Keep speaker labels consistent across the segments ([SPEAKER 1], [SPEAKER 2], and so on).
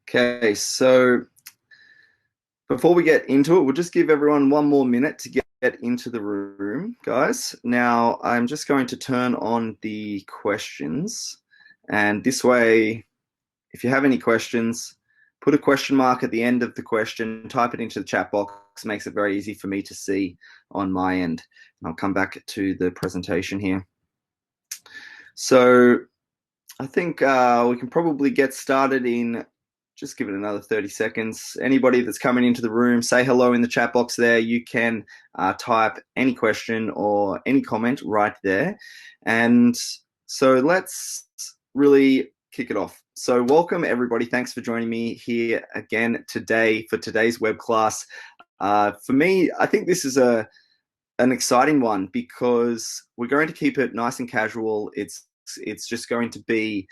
[SPEAKER 1] Okay, so before we get into it, we'll just give everyone one more minute to get into the room, guys. Now, I'm just going to turn on the questions, and this way, if you have any questions, put a question mark at the end of the question, type it into the chat box, makes it very easy for me to see on my end. And I'll come back to the presentation here. So I think we can probably get started in, just give it another 30 seconds. Anybody that's coming into the room, say hello in the chat box there. You can type any question or any comment right there. And so let's really kick it off. So welcome everybody. Thanks for joining me here again today for today's web class. For me, I think this is an exciting one because we're going to keep it nice and casual. It's just going to be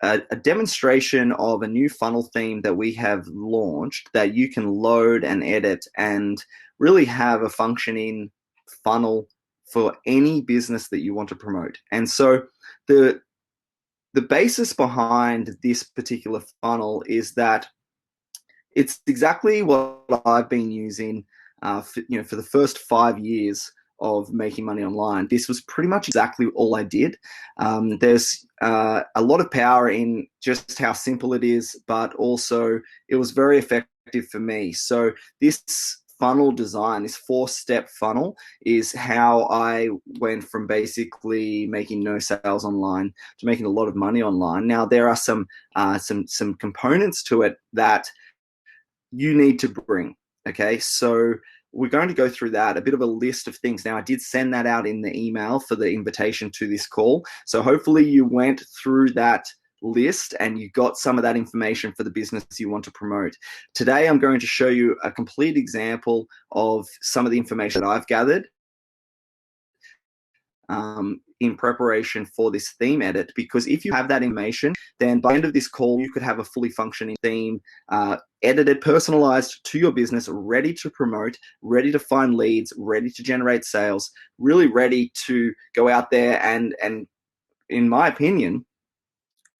[SPEAKER 1] a demonstration of a new funnel theme that we have launched that you can load and edit and really have a functioning funnel for any business that you want to promote. And so the basis behind this particular funnel is that it's exactly what I've been using for the first 5 years of making money online. This was pretty much exactly all I did. There's a lot of power in just how simple it is, but also it was very effective for me. So this funnel design, this 4-step funnel, is how I went from basically making no sales online to making a lot of money online. Now there are some components to it that you need to bring. Okay, so we're going to go through that, a bit of a list of things. Now, I did send that out in the email for the invitation to this call. So hopefully you went through that list and you got some of that information for the business you want to promote. Today, I'm going to show you a complete example of some of the information that I've gathered in preparation for this theme edit, because if you have that information, then by the end of this call, you could have a fully functioning theme, edited, personalized to your business, ready to promote, ready to find leads, ready to generate sales, really ready to go out there and in my opinion,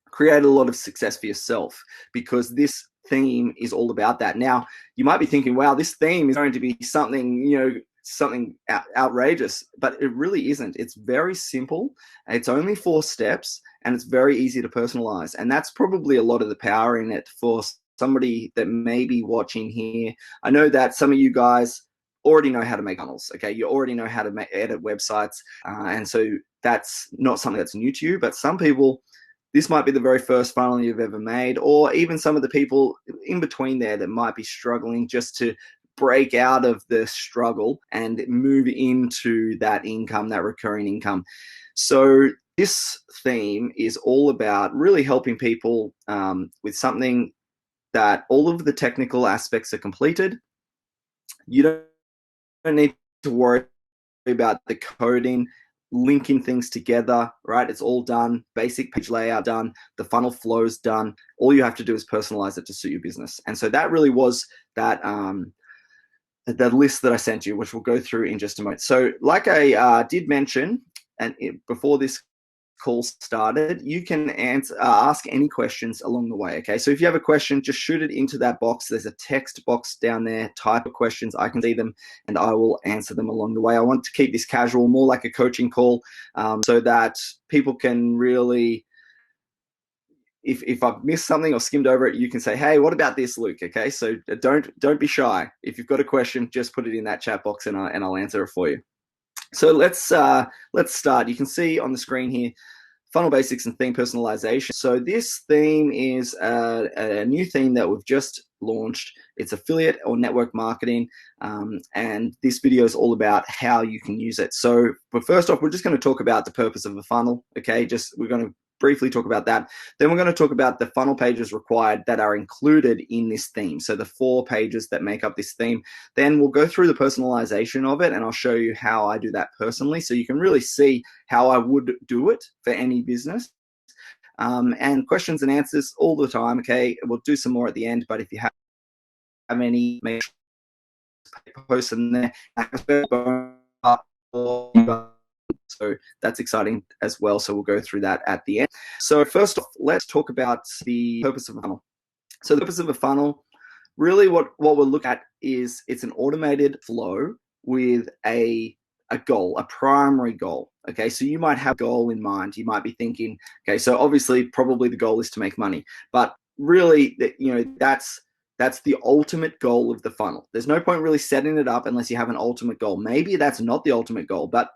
[SPEAKER 1] create a lot of success for yourself, because this theme is all about that. Now, you might be thinking, wow, this theme is going to be something, something outrageous, but it really isn't. It's very simple. It's only 4 steps and it's very easy to personalize. And that's probably a lot of the power in it for somebody that may be watching here. I know that some of you guys already know how to make funnels. Okay, you already know how to edit websites. And so that's not something that's new to you, but some people, this might be the very first funnel you've ever made, or even some of the people in between there that might be struggling just to break out of the struggle and move into that income, that recurring income. So this theme is all about really helping people with something that all of the technical aspects are completed. You don't need to worry about the coding, linking things together, right? It's all done. Basic page layout done. The funnel flow's done. All you have to do is personalize it to suit your business. And so that really was that the list that I sent you, which we'll go through in just a moment. So like I did mention, and before this call started, you can ask any questions along the way, okay? So if you have a question, just shoot it into that box. There's a text box down there. Type of questions. I can see them, and I will answer them along the way. I want to keep this casual, more like a coaching call, so that people can really, if I've missed something or skimmed over it, you can say, hey, what about this, Luke? Okay, so don't be shy. If you've got a question, just put it in that chat box and I'll answer it for you. So let's start. You can see on the screen here, funnel basics and theme personalization. So this theme is a new theme that we've just launched. It's affiliate or network marketing, and this video is all about how you can use it. So, but first off, we're just going to talk about the purpose of a funnel. Okay, we're going to briefly talk about that. Then we're going to talk about the funnel pages required that are included in this theme. So the 4 pages that make up this theme. Then we'll go through the personalization of it, and I'll show you how I do that personally, so you can really see how I would do it for any business. And questions and answers all the time. Okay, we'll do some more at the end, but if you have any, make sure post them there. So that's exciting as well. So we'll go through that at the end. So first off, let's talk about the purpose of a funnel. So the purpose of a funnel, really what we'll look at is it's an automated flow with a goal, a primary goal. Okay, so you might have a goal in mind. You might be thinking, okay, so obviously probably the goal is to make money, but really, that's the ultimate goal of the funnel. There's no point really setting it up unless you have an ultimate goal. Maybe that's not the ultimate goal, but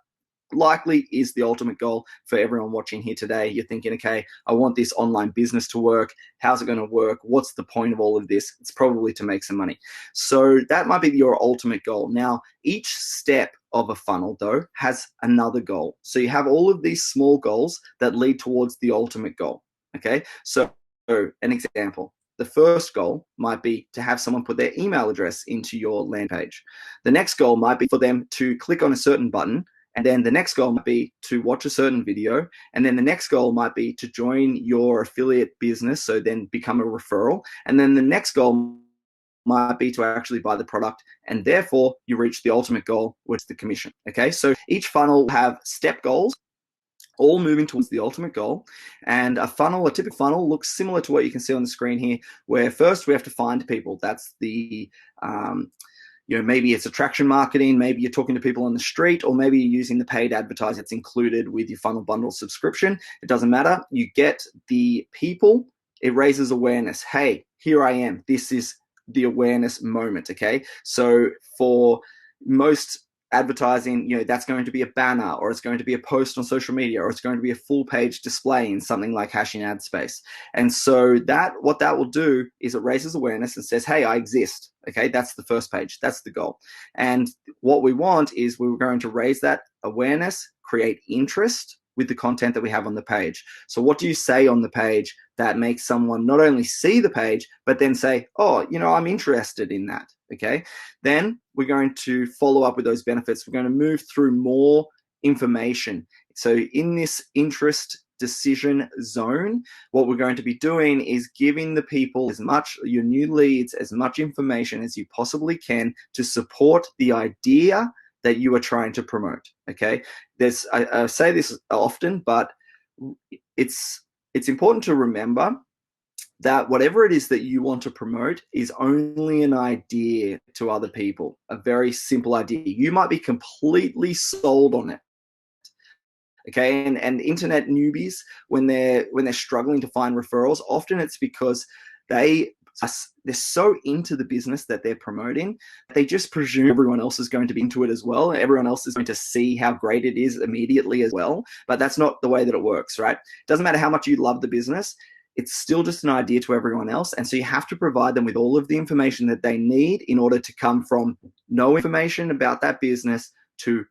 [SPEAKER 1] likely is the ultimate goal for everyone watching here today. You're thinking, okay, I want this online business to work. How's it going to work? What's the point of all of this? It's probably to make some money. So that might be your ultimate goal. Now, each step of a funnel, though, has another goal. So you have all of these small goals that lead towards the ultimate goal. Okay, so an example. The first goal might be to have someone put their email address into your landing page. The next goal might be for them to click on a certain button. And then the next goal might be to watch a certain video. And then the next goal might be to join your affiliate business, so then become a referral. And then the next goal might be to actually buy the product. And therefore, you reach the ultimate goal, which is the commission. Okay, so each funnel will have step goals, all moving towards the ultimate goal. And a typical funnel looks similar to what you can see on the screen here, where first we have to find people. That's the maybe it's attraction marketing, maybe you're talking to people on the street, or maybe you're using the paid advertising that's included with your FunnelBundle subscription. It doesn't matter. You get the people, it raises awareness. Hey, here I am. This is the awareness moment, okay? So for most advertising, that's going to be a banner, or it's going to be a post on social media, or it's going to be a full page display in something like Hashing Ad Space. And so what that will do is it raises awareness and says, hey, I exist. Okay, that's the first page. That's the goal. And what we want is we're going to raise that awareness, create interest with the content that we have on the page. So what do you say on the page that makes someone not only see the page, but then say, oh, I'm interested in that. Okay, then we're going to follow up with those benefits. We're going to move through more information. So in this interest decision zone, what we're going to be doing is giving the people your new leads, as much information as you possibly can to support the idea that you are trying to promote. Okay, I say this often, but it's important to remember that whatever it is that you want to promote is only an idea to other people, a very simple idea. You might be completely sold on it. Okay, and internet newbies, when they're struggling to find referrals, often it's because they're so into the business that they're promoting, they just presume everyone else is going to be into it as well. Everyone else is going to see how great it is immediately as well. But that's not the way that it works, right? It doesn't matter how much you love the business. It's still just an idea to everyone else. And so you have to provide them with all of the information that they need in order to come from no information about that business to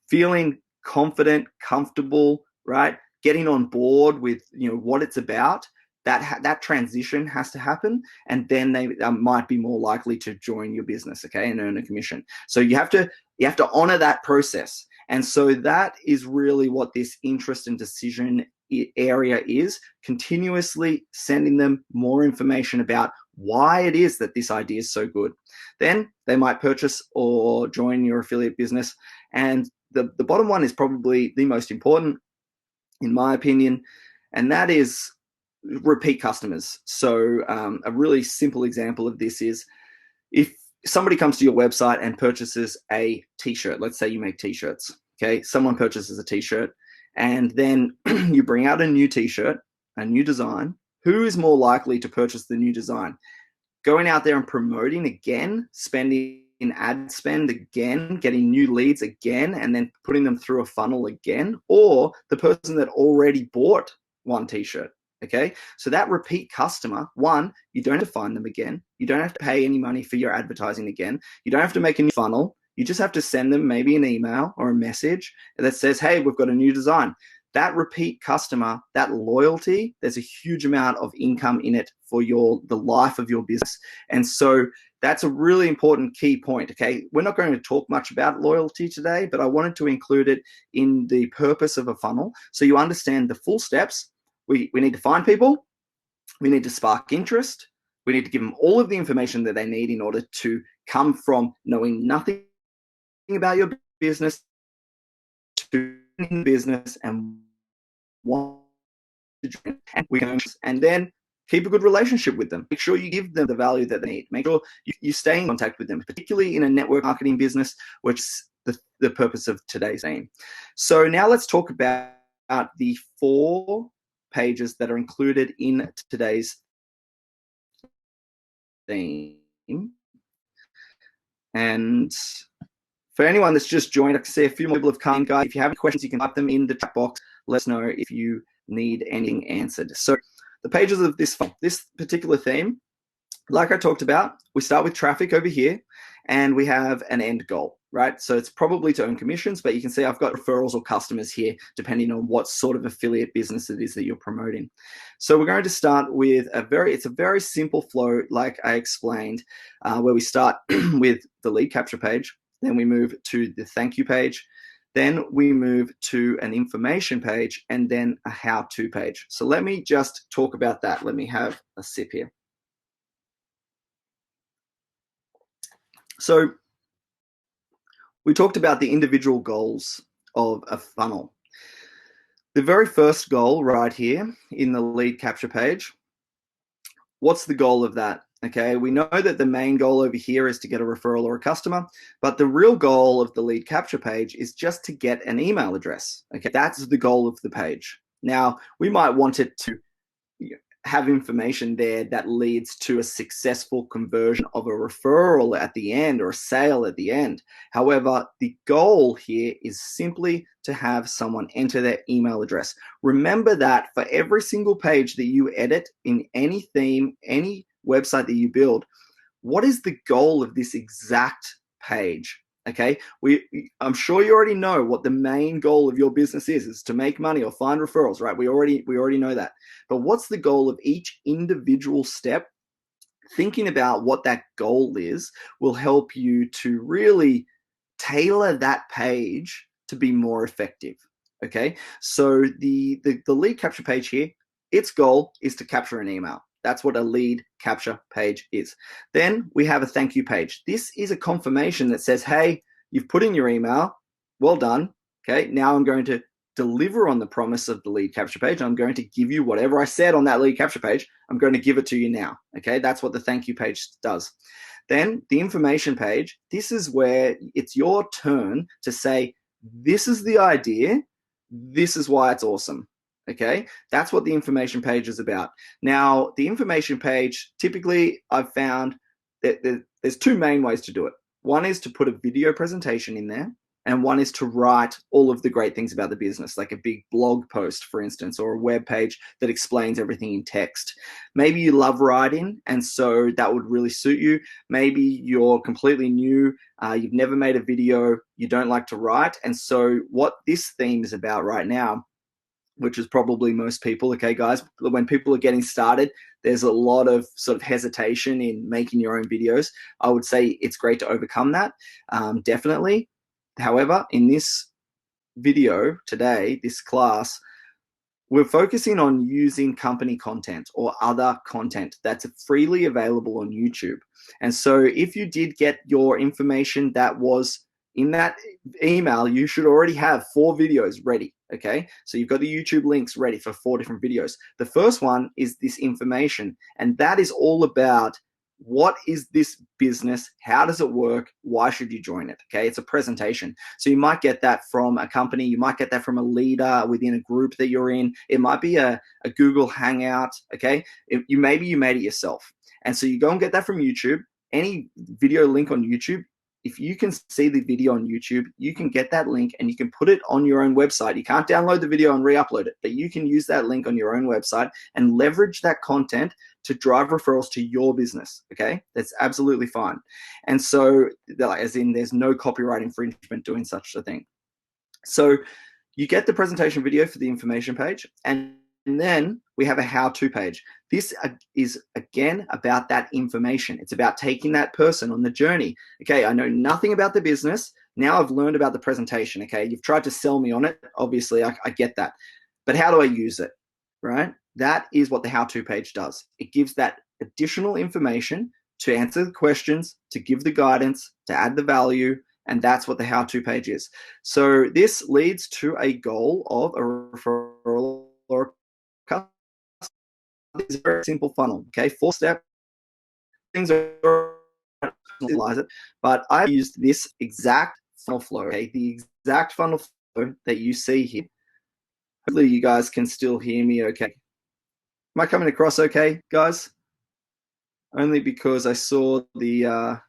[SPEAKER 1] feeling confident, comfortable, right? Getting on board with what it's about. That transition has to happen, and then they might be more likely to join your business, okay, and earn a commission. So you have to honor that process. And so that is really what this interest and decision area is, continuously sending them more information about why it is that this idea is so good. Then they might purchase or join your affiliate business. And the bottom one is probably the most important, in my opinion, and that is repeat customers. So a really simple example of this is if somebody comes to your website and purchases a t-shirt. Let's say you make t-shirts. Okay, someone purchases a t-shirt, and then you bring out a new t-shirt, a new design. Who is more likely to purchase the new design? Going out there and promoting again, spending in ad spend again, getting new leads again, and then putting them through a funnel again, or the person that already bought one t-shirt. Okay, so that repeat customer, one, you don't have to find them again. You don't have to pay any money for your advertising again. You don't have to make a new funnel. You just have to send them maybe an email or a message that says, hey, we've got a new design. That repeat customer, that loyalty, there's a huge amount of income in it for the life of your business. And so that's a really important key point, okay? We're not going to talk much about loyalty today, but I wanted to include it in the purpose of a funnel so you understand the full steps. We need to find people. We need to spark interest. We need to give them all of the information that they need in order to come from knowing nothing about your business to business and want to join. And then keep a good relationship with them. Make sure you give them the value that they need. Make sure you stay in contact with them, particularly in a network marketing business, which is the purpose of today's theme. So now let's talk about the 4 pages that are included in today's theme. And for anyone that's just joined, I can see a few more people have come. Guys, if you have any questions, you can type them in the chat box. Let us know if you need anything answered. So the pages of this particular theme, like I talked about, we start with traffic over here, and we have an end goal, right? So it's probably to earn commissions, but you can see I've got referrals or customers here, depending on what sort of affiliate business it is that you're promoting. So we're going to start with it's a very simple flow, like I explained, where we start with the lead capture page, then we move to the thank you page, then we move to an information page, and then a how-to page. So let me just talk about that. Let me have a sip here. So we talked about the individual goals of a funnel. The very first goal right here in the lead capture page, what's the goal of that? Okay, we know that the main goal over here is to get a referral or a customer, but the real goal of the lead capture page is just to get an email address. Okay, that's the goal of the page. Now, we might want it to have information there that leads to a successful conversion of a referral at the end or a sale at the end. However, the goal here is simply to have someone enter their email address. Remember that for every single page that you edit in any theme, any website that you build, what is the goal of this exact page? Okay, I'm sure you already know what the main goal of your business is to make money or find referrals, right? We already know that. But what's the goal of each individual step? Thinking about what that goal is will help you to really tailor that page to be more effective. Okay, so the lead capture page here, its goal is to capture an email. That's what a lead capture page is. Then we have a thank you page. This is a confirmation that says, hey, you've put in your email. Well done. Okay, now I'm going to deliver on the promise of the lead capture page. I'm going to give you whatever I said on that lead capture page. I'm going to give it to you now. Okay, that's what the thank you page does. Then the information page, this is where it's your turn to say, this is the idea. This is why it's awesome. Okay, that's what the information page is about. Now, the information page, typically I've found that there's 2 main ways to do it. One is to put a video presentation in there, and one is to write all of the great things about the business, like a big blog post, for instance, or a web page that explains everything in text. Maybe you love writing, and so that would really suit you. Maybe you're completely new, you've never made a video, you don't like to write, and so what this theme is about right now, which is probably most people, okay, guys, when people are getting started, there's a lot of sort of hesitation in making your own videos. I would say it's great to overcome that, definitely. However, in this video today, this class, we're focusing on using company content or other content that's freely available on YouTube. And so if you did get your information that was in that email, you should already have 4 videos ready, okay? So you've got the YouTube links ready for 4 different videos. The first one is this information, and that is all about what is this business? How does it work? Why should you join it? Okay, it's a presentation. So you might get that from a company. You might get that from a leader within a group that you're in. It might be a Google Hangout, okay? Maybe you made it yourself. And so you go and get that from YouTube. Any video link on YouTube, if you can see the video on YouTube, you can get that link and you can put it on your own website. You can't download the video and re-upload it, but you can use that link on your own website and leverage that content to drive referrals to your business, okay? That's absolutely fine. And so, as in, there's no copyright infringement doing such a thing. So you get the presentation video for the information page, and then we have a how-to page. This is, again, about that information. It's about taking that person on the journey. Okay, I know nothing about the business. Now I've learned about the presentation, okay? You've tried to sell me on it. Obviously, I get that. But how do I use it, right? That is what the how-to page does. It gives that additional information to answer the questions, to give the guidance, to add the value, and that's what the how-to page is. So this leads to a goal of a referral or It's a very simple funnel, okay? 4-step things are personalize it, but I used this exact funnel flow, okay? The exact funnel flow that you see here. Hopefully you guys can still hear me okay. Am I coming across okay, guys? Only because I saw the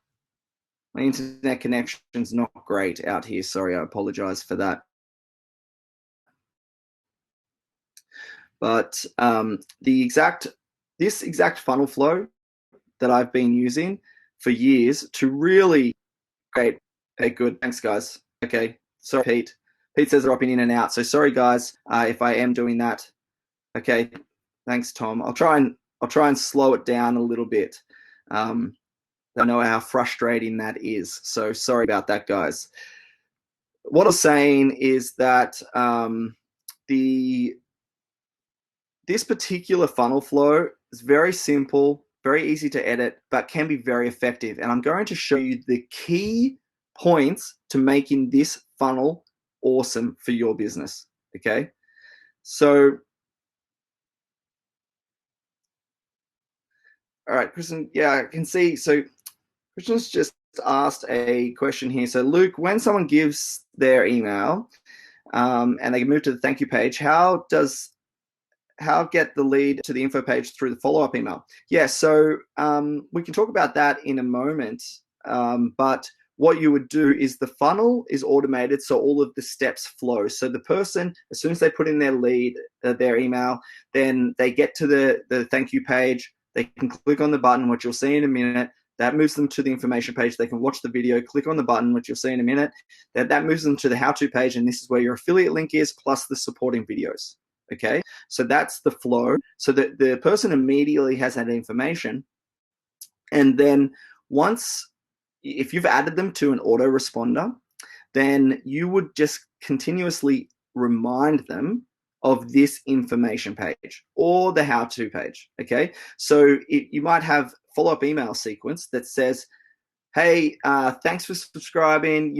[SPEAKER 1] my internet connection's not great out here. Sorry, I apologize for that. But this exact funnel flow that I've been using for years to really create a good. Thanks, guys. Okay, sorry, Pete. Pete says dropping in and out. So sorry, guys, if I am doing that. Okay, thanks, Tom. I'll try and slow it down a little bit. I know how frustrating that is. So sorry about that, guys. What I'm saying is that this particular funnel flow is very simple, very easy to edit, but can be very effective. And I'm going to show you the key points to making this funnel awesome for your business. Okay, so all right, Kristen, yeah, I can see. So Kristen's just asked a question here. So Luke, when someone gives their email and they move to the thank you page, how get the lead to the info page through the follow-up email? Yeah, so we can talk about that in a moment. But what you would do is the funnel is automated, so all of the steps flow. So the person, as soon as they put in their lead, their email, then they get to the thank you page. They can click on the button, which you'll see in a minute. That moves them to the information page. They can watch the video, click on the button, which you'll see in a minute. That moves them to the how-to page, and this is where your affiliate link is, plus the supporting videos. Okay, so that's the flow. So that the person immediately has that information. And then if you've added them to an autoresponder, then you would just continuously remind them of this information page or the how-to page. Okay, so you might have follow-up email sequence that says, hey, thanks for subscribing.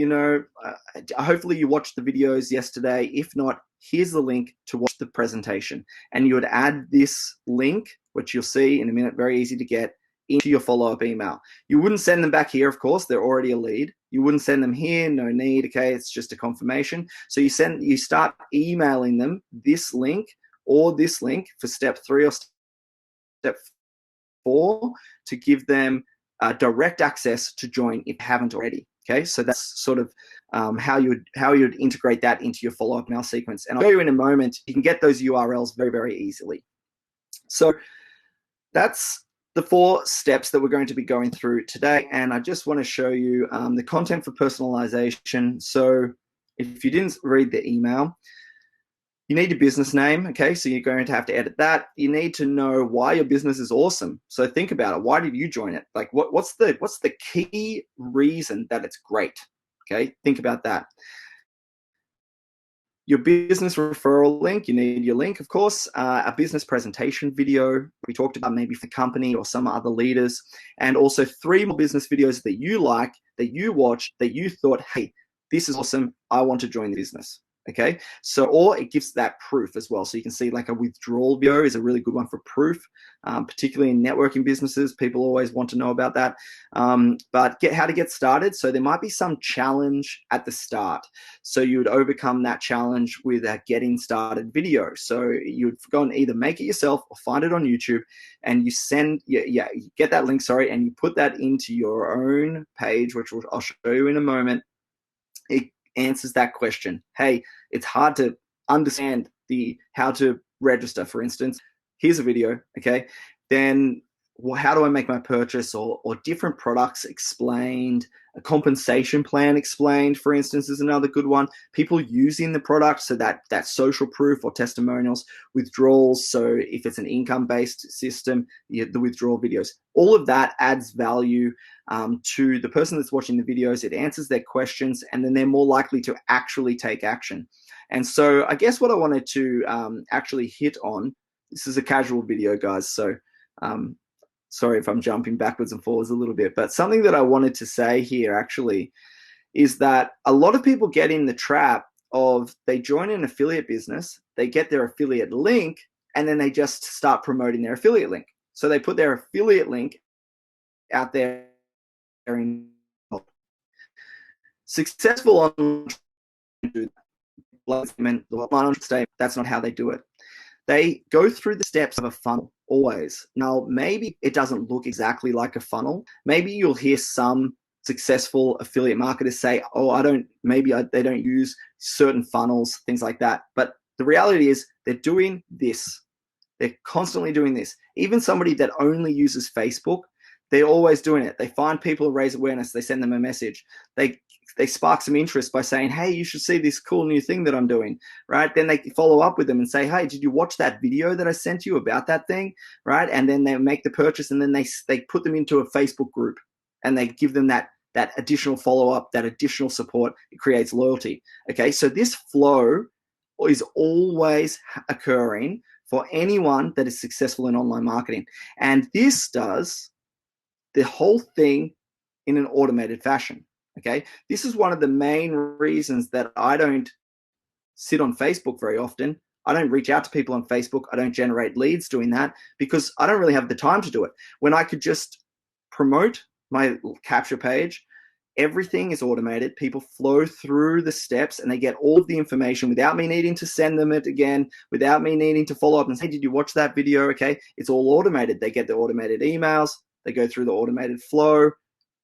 [SPEAKER 1] Hopefully you watched the videos yesterday. If not, here's the link to watch the presentation. And you would add this link, which you'll see in a minute, very easy to get, into your follow-up email. You wouldn't send them back here, of course. They're already a lead. You wouldn't send them here, no need. Okay, it's just a confirmation. So you start emailing them this link or this link for step 3 or step 4 to give them direct access to join if you haven't already. Okay, so that's sort of how you'd integrate that into your follow-up email sequence. And I'll show you in a moment. You can get those URLs very, very easily. So that's the 4 steps that we're going to be going through today. And I just want to show you the content for personalization. So if you didn't read the email, you need your business name, okay? So you're going to have to edit that. You need to know why your business is awesome. So think about it. Why did you join it? Like, what's the key reason that it's great? Okay, think about that. Your business referral link, you need your link, of course, a business presentation video we talked about, maybe for the company or some other leaders, and also 3 more business videos that you like, that you watch, that you thought, hey, this is awesome, I want to join the business. Okay, so, or it gives that proof as well. So you can see like a withdrawal video is a really good one for proof, particularly in networking businesses. People always want to know about that. But how to get started. So there might be some challenge at the start. So you would overcome that challenge with a getting started video. So you would go and either make it yourself or find it on YouTube, and you get that link, and you put that into your own page, which I'll show you in a moment. It answers that question. Hey, it's hard to understand how to register, for instance. Here's a video, okay? Then how do I make my purchase, or different products explained, a compensation plan explained, for instance, is another good one. People using the product, so that social proof or testimonials, withdrawals. So if it's an income-based system, the withdrawal videos. All of that adds value to the person that's watching the videos. It answers their questions, and then they're more likely to actually take action. And so I guess what I wanted to actually hit on, this is a casual video, guys, so sorry if I'm jumping backwards and forwards a little bit, but something that I wanted to say here actually is that a lot of people get in the trap of, they join an affiliate business, they get their affiliate link, and then they just start promoting their affiliate link. So they put their affiliate link out there. Successful online do that. That's not how they do it. They go through the steps of a funnel always. Now, maybe it doesn't look exactly like a funnel. Maybe you'll hear some successful affiliate marketers say, oh, they don't use certain funnels, things like that. But the reality is they're doing this. They're constantly doing this. Even somebody that only uses Facebook, they're always doing it. They find people, raise awareness. They send them a message. They spark some interest by saying, hey, you should see this cool new thing that I'm doing, right? Then they follow up with them and say, hey, did you watch that video that I sent you about that thing, right? And then they make the purchase, and then they put them into a Facebook group, and they give them that additional follow-up, that additional support. It creates loyalty, okay? So this flow is always occurring for anyone that is successful in online marketing. And this does the whole thing in an automated fashion. Okay, this is one of the main reasons that I don't sit on Facebook very often. I don't reach out to people on Facebook. I don't generate leads doing that because I don't really have the time to do it. When I could just promote my capture page, everything is automated. People flow through the steps and they get all of the information without me needing to send them it again, without me needing to follow up and say, did you watch that video? Okay, it's all automated. They get the automated emails. They go through the automated flow.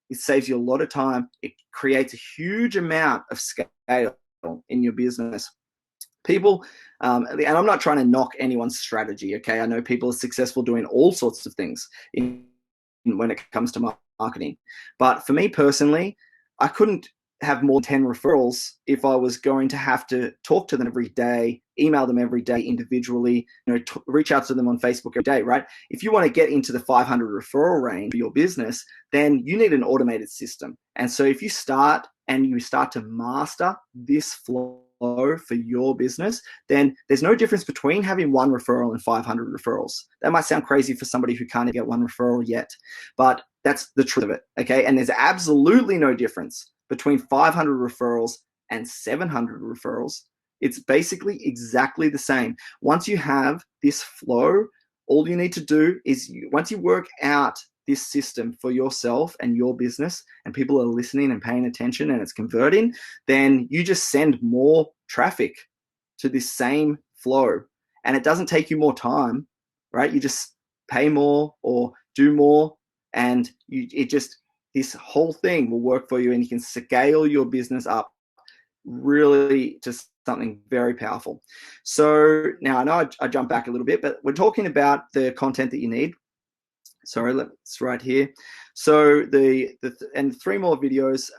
[SPEAKER 1] It saves you a lot of time. It creates a huge amount of scale in your business. People, and I'm not trying to knock anyone's strategy, okay? I know people are successful doing all sorts of things when it comes to marketing. But for me personally, I couldn't have more than 10 referrals if I was going to have to talk to them every day, email them every day individually, reach out to them on Facebook every day, right? If you want to get into the 500 referral range for your business, then you need an automated system. And so if you start to master this flow for your business, then there's no difference between having one referral and 500 referrals. That might sound crazy for somebody who can't get one referral yet, but that's the truth of it, okay? And there's absolutely no difference between 500 referrals and 700 referrals. It's basically exactly the same. Once you have this flow, all you need to do is once you work out this system for yourself and your business, and people are listening and paying attention and it's converting, then you just send more traffic to this same flow. And it doesn't take you more time, right? You just pay more or do more, and this whole thing will work for you, and you can scale your business up really to something very powerful. So now I know I jumped back a little bit, but we're talking about the content that you need. Sorry, let's right here. So and 3 more videos.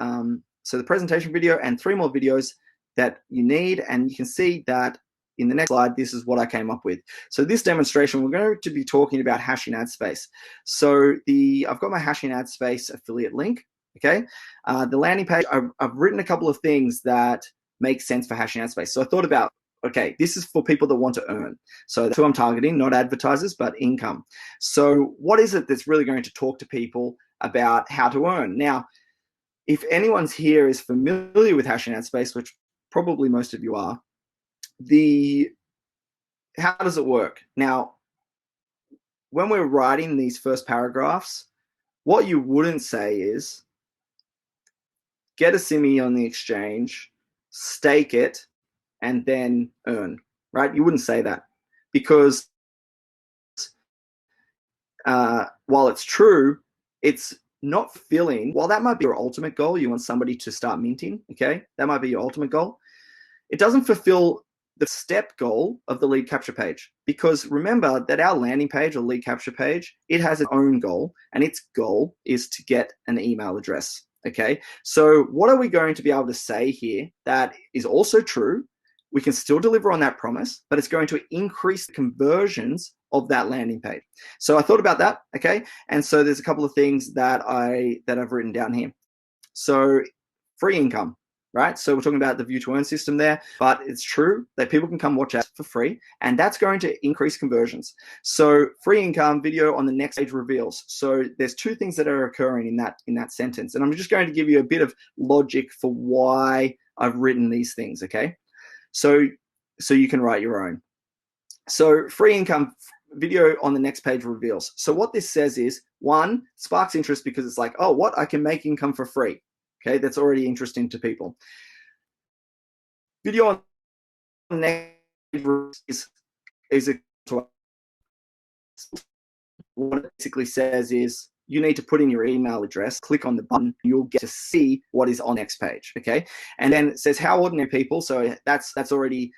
[SPEAKER 1] So the presentation video and 3 more videos that you need, and you can see that in the next slide, this is what I came up with. So this demonstration, we're going to be talking about hashing ad space. So I've got my hashing ad space affiliate link. Okay, the landing page, I've written a couple of things that make sense for hashing ad space. So I thought about, okay, this is for people that want to earn. So that's who I'm targeting, not advertisers, but income. So what is it that's really going to talk to people about how to earn? Now, if anyone's here is familiar with hashing ad space, which probably most of you are, how does it work? Now, when we're writing these first paragraphs, what you wouldn't say is, get a simi on the exchange, stake it, and then earn, right? You wouldn't say that, because while it's true, it's not filling. While that might be your ultimate goal, you want somebody to start minting, okay? That might be your ultimate goal. It doesn't fulfill the step goal of the lead capture page, because remember that our landing page or lead capture page, it has its own goal, and its goal is to get an email address, okay? So what are we going to be able to say here that is also true? We can still deliver on that promise, but it's going to increase the conversions of that landing page. So I thought about that, okay? And so there's a couple of things that I've written down here. So free income, right? So we're talking about the view to earn system there, but it's true that people can come watch us for free, and that's going to increase conversions. So free income video on the next page reveals. So there's 2 things that are occurring in that sentence, and I'm just going to give you a bit of logic for why I've written these things, okay? So you can write your own. So free income video on the next page reveals. So what this says is, one, sparks interest because it's like, oh, what? I can make income for free. Okay, that's already interesting to people. Video on the next page is a, what it basically says is, you need to put in your email address, click on the button, you'll get to see what is on the next page, okay? And then it says how ordinary people, so that's already,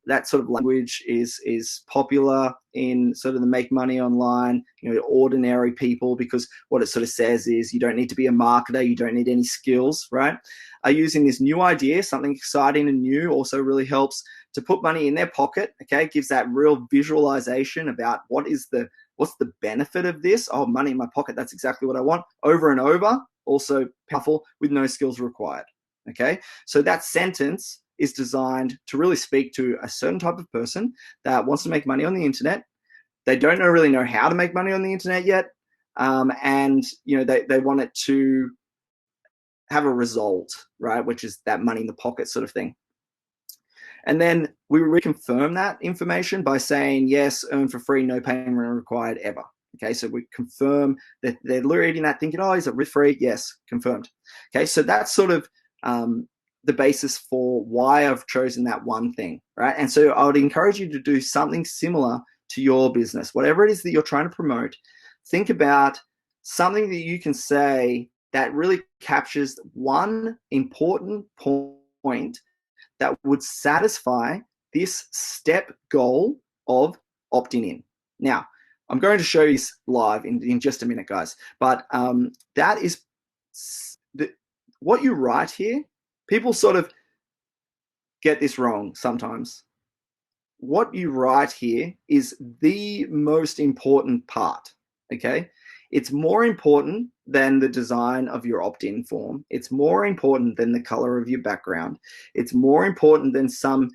[SPEAKER 1] that sort of language is popular in sort of the make money online, you know, ordinary people, because what it sort of says is you don't need to be a marketer, you don't need any skills, right? Are using this new idea, something exciting and new, also really helps to put money in their pocket, okay? Gives that real visualization about what's the benefit of this? Oh, money in my pocket, that's exactly what I want. Over and over, also powerful with no skills required, okay? So that sentence is designed to really speak to a certain type of person that wants to make money on the internet. They don't really know how to make money on the internet yet, and you know they want it to have a result, right? Which is that money in the pocket sort of thing. And then we reconfirm that information by saying, yes, earn for free, no payment required ever. Okay, so we confirm that they're reading that thinking, oh, is it risk free? Yes, confirmed. Okay, so that's sort of the basis for why I've chosen that one thing, right? And so I would encourage you to do something similar to your business. Whatever it is that you're trying to promote, think about something that you can say that really captures one important point that would satisfy this step goal of opting in. Now, I'm going to show you this live in just a minute, guys. But that is what you write here. People sort of get this wrong sometimes. What you write here is the most important part, okay? It's more important than the design of your opt-in form. It's more important than the color of your background. It's more important than some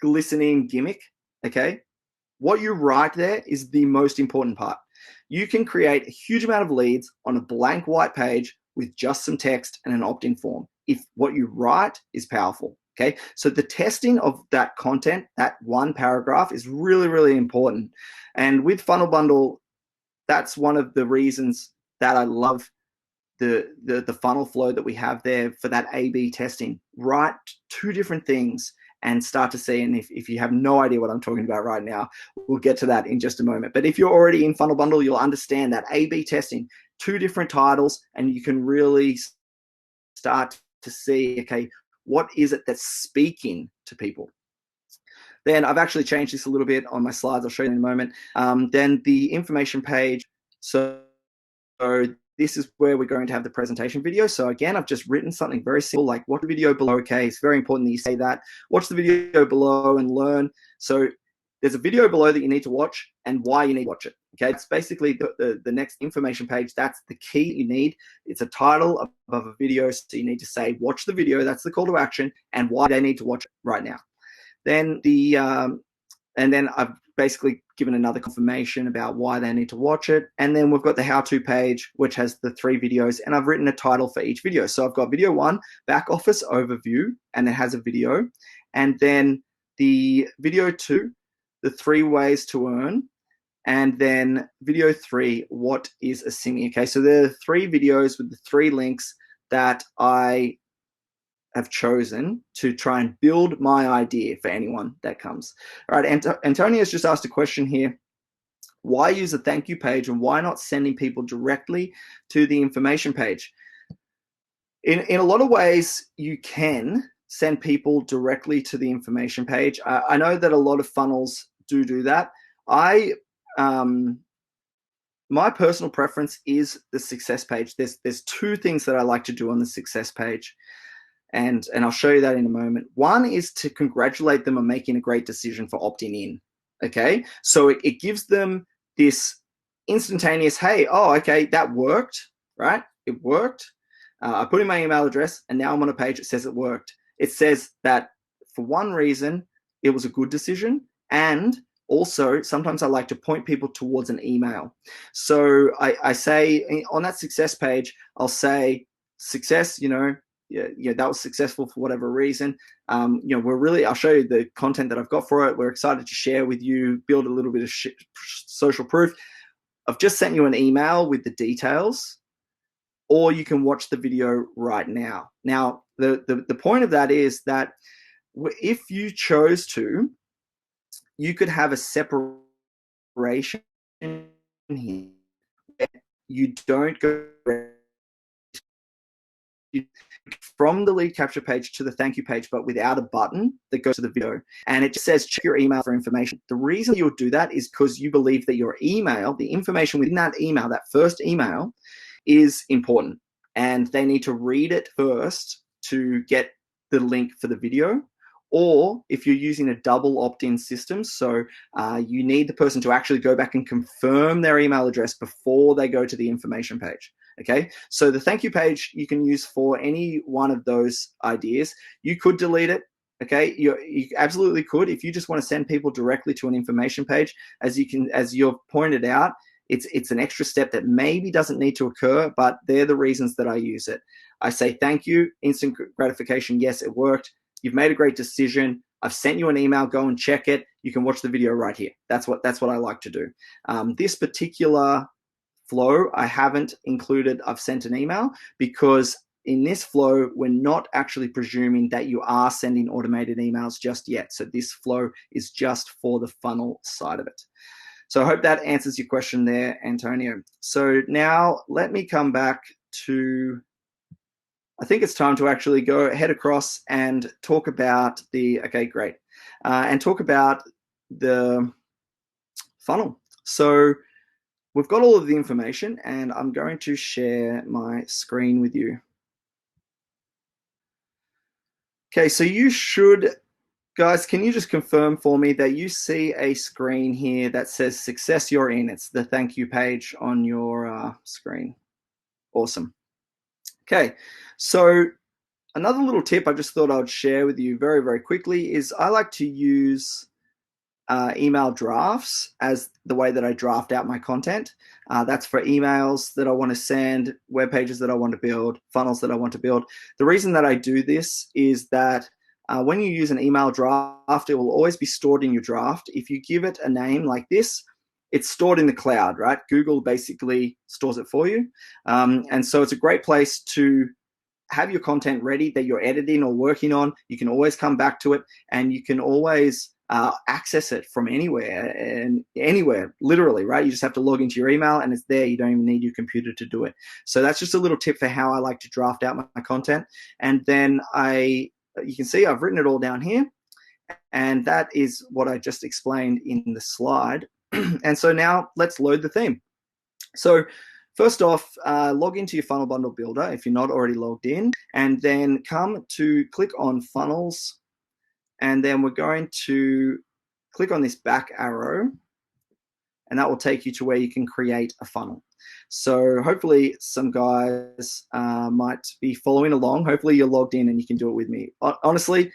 [SPEAKER 1] glistening gimmick, okay? What you write there is the most important part. You can create a huge amount of leads on a blank white page with just some text and an opt-in form if what you write is powerful, okay? So the testing of that content, that one paragraph, is really, really important. And with FunnelBundle, that's one of the reasons that I love the funnel flow that we have there for that A/B testing. Write two different things and start to see, and if you have no idea what I'm talking about right now, we'll get to that in just a moment. But if you're already in FunnelBundle, you'll understand that A/B testing, two different titles, and you can really start to see, okay, what is it that's speaking to people? Then I've actually changed this a little bit on my slides. I'll show you in a moment. Then the information page. So this is where we're going to have the presentation video. So again, I've just written something very simple, like watch the video below. Okay, it's very important that you say that. Watch the video below and learn. So there's a video below that you need to watch and why you need to watch it. Okay, it's basically the next information page. That's the key you need. It's a title above a video. So you need to say, watch the video. That's the call to action and why they need to watch it right now. Then and then I've basically given another confirmation about why they need to watch it. And then we've got the how-to page, which has the 3 videos, and I've written a title for each video. So I've got video 1, back office overview, and it has a video. And then the video 2, the 3 ways to earn. And then video 3, what is a singing? Okay, so there are 3 videos with the 3 links that I have chosen to try and build my idea for anyone that comes. All right, Antonia's just asked a question here. Why use a thank you page and why not sending people directly to the information page? In a lot of ways, you can send people directly to the information page. I know that a lot of funnels do that. My personal preference is the success page. There's 2 things that I like to do on the success page. And I'll show you that in a moment. One is to congratulate them on making a great decision for opting in, okay? So it gives them this instantaneous, hey, oh, okay, that worked, right? It worked. I put in my email address, and now I'm on a page that says it worked. It says that for one reason, it was a good decision, and also sometimes I like to point people towards an email. So I say on that success page, I'll say, success, you know, that was successful for whatever reason. I'll show you the content that I've got for it. We're excited to share with you, build a little bit of social proof. I've just sent you an email with the details, or you can watch the video right now. Now, the point of that is that if you chose to, you could have a separation here. You don't go from the lead capture page to the thank you page, but without a button that goes to the video. And it just says, check your email for information. The reason you'll do that is because you believe that your email, the information within that email, that first email, is important. And they need to read it first to get the link for the video. Or if you're using a double opt-in system, so you need the person to actually go back and confirm their email address before they go to the information page. Okay, so the thank you page you can use for any one of those ideas. You could delete it. Okay, you absolutely could. If you just want to send people directly to an information page, as you've pointed out, it's an extra step that maybe doesn't need to occur, but they're the reasons that I use it. I say thank you, instant gratification. Yes, it worked. You've made a great decision. I've sent you an email. Go and check it. You can watch the video right here. That's what I like to do. This particular flow I haven't included. I've sent an email because in this flow, we're not actually presuming that you are sending automated emails just yet. So this flow is just for the funnel side of it. So I hope that answers your question there, Antonio. So now let me come back to, I think it's time to actually head across and talk about and talk about the funnel. So we've got all of the information and I'm going to share my screen with you. Okay, so you should, guys, can you just confirm for me that you see a screen here that says success you're in? It's the thank you page on your screen. Awesome. Okay, so another little tip I just thought I'd share with you very, very quickly is I like to use email drafts as the way that I draft out my content. That's for emails that I want to send, web pages that I want to build, funnels that I want to build. The reason that I do this is that when you use an email draft, it will always be stored in your draft. If you give it a name like this, it's stored in the cloud, right? Google basically stores it for you. And so it's a great place to have your content ready that you're editing or working on. You can always come back to it and you can always access it from anywhere, literally, right? You just have to log into your email and it's there. You don't even need your computer to do it. So that's just a little tip for how I like to draft out my content. And then you can see I've written it all down here. And that is what I just explained in the slide. And so now let's load the theme. So first off, log into your FunnelBundle builder if you're not already logged in, and then click on funnels. And then we're going to click on this back arrow and that will take you to where you can create a funnel. So hopefully some guys might be following along. Hopefully you're logged in and you can do it with me. Honestly,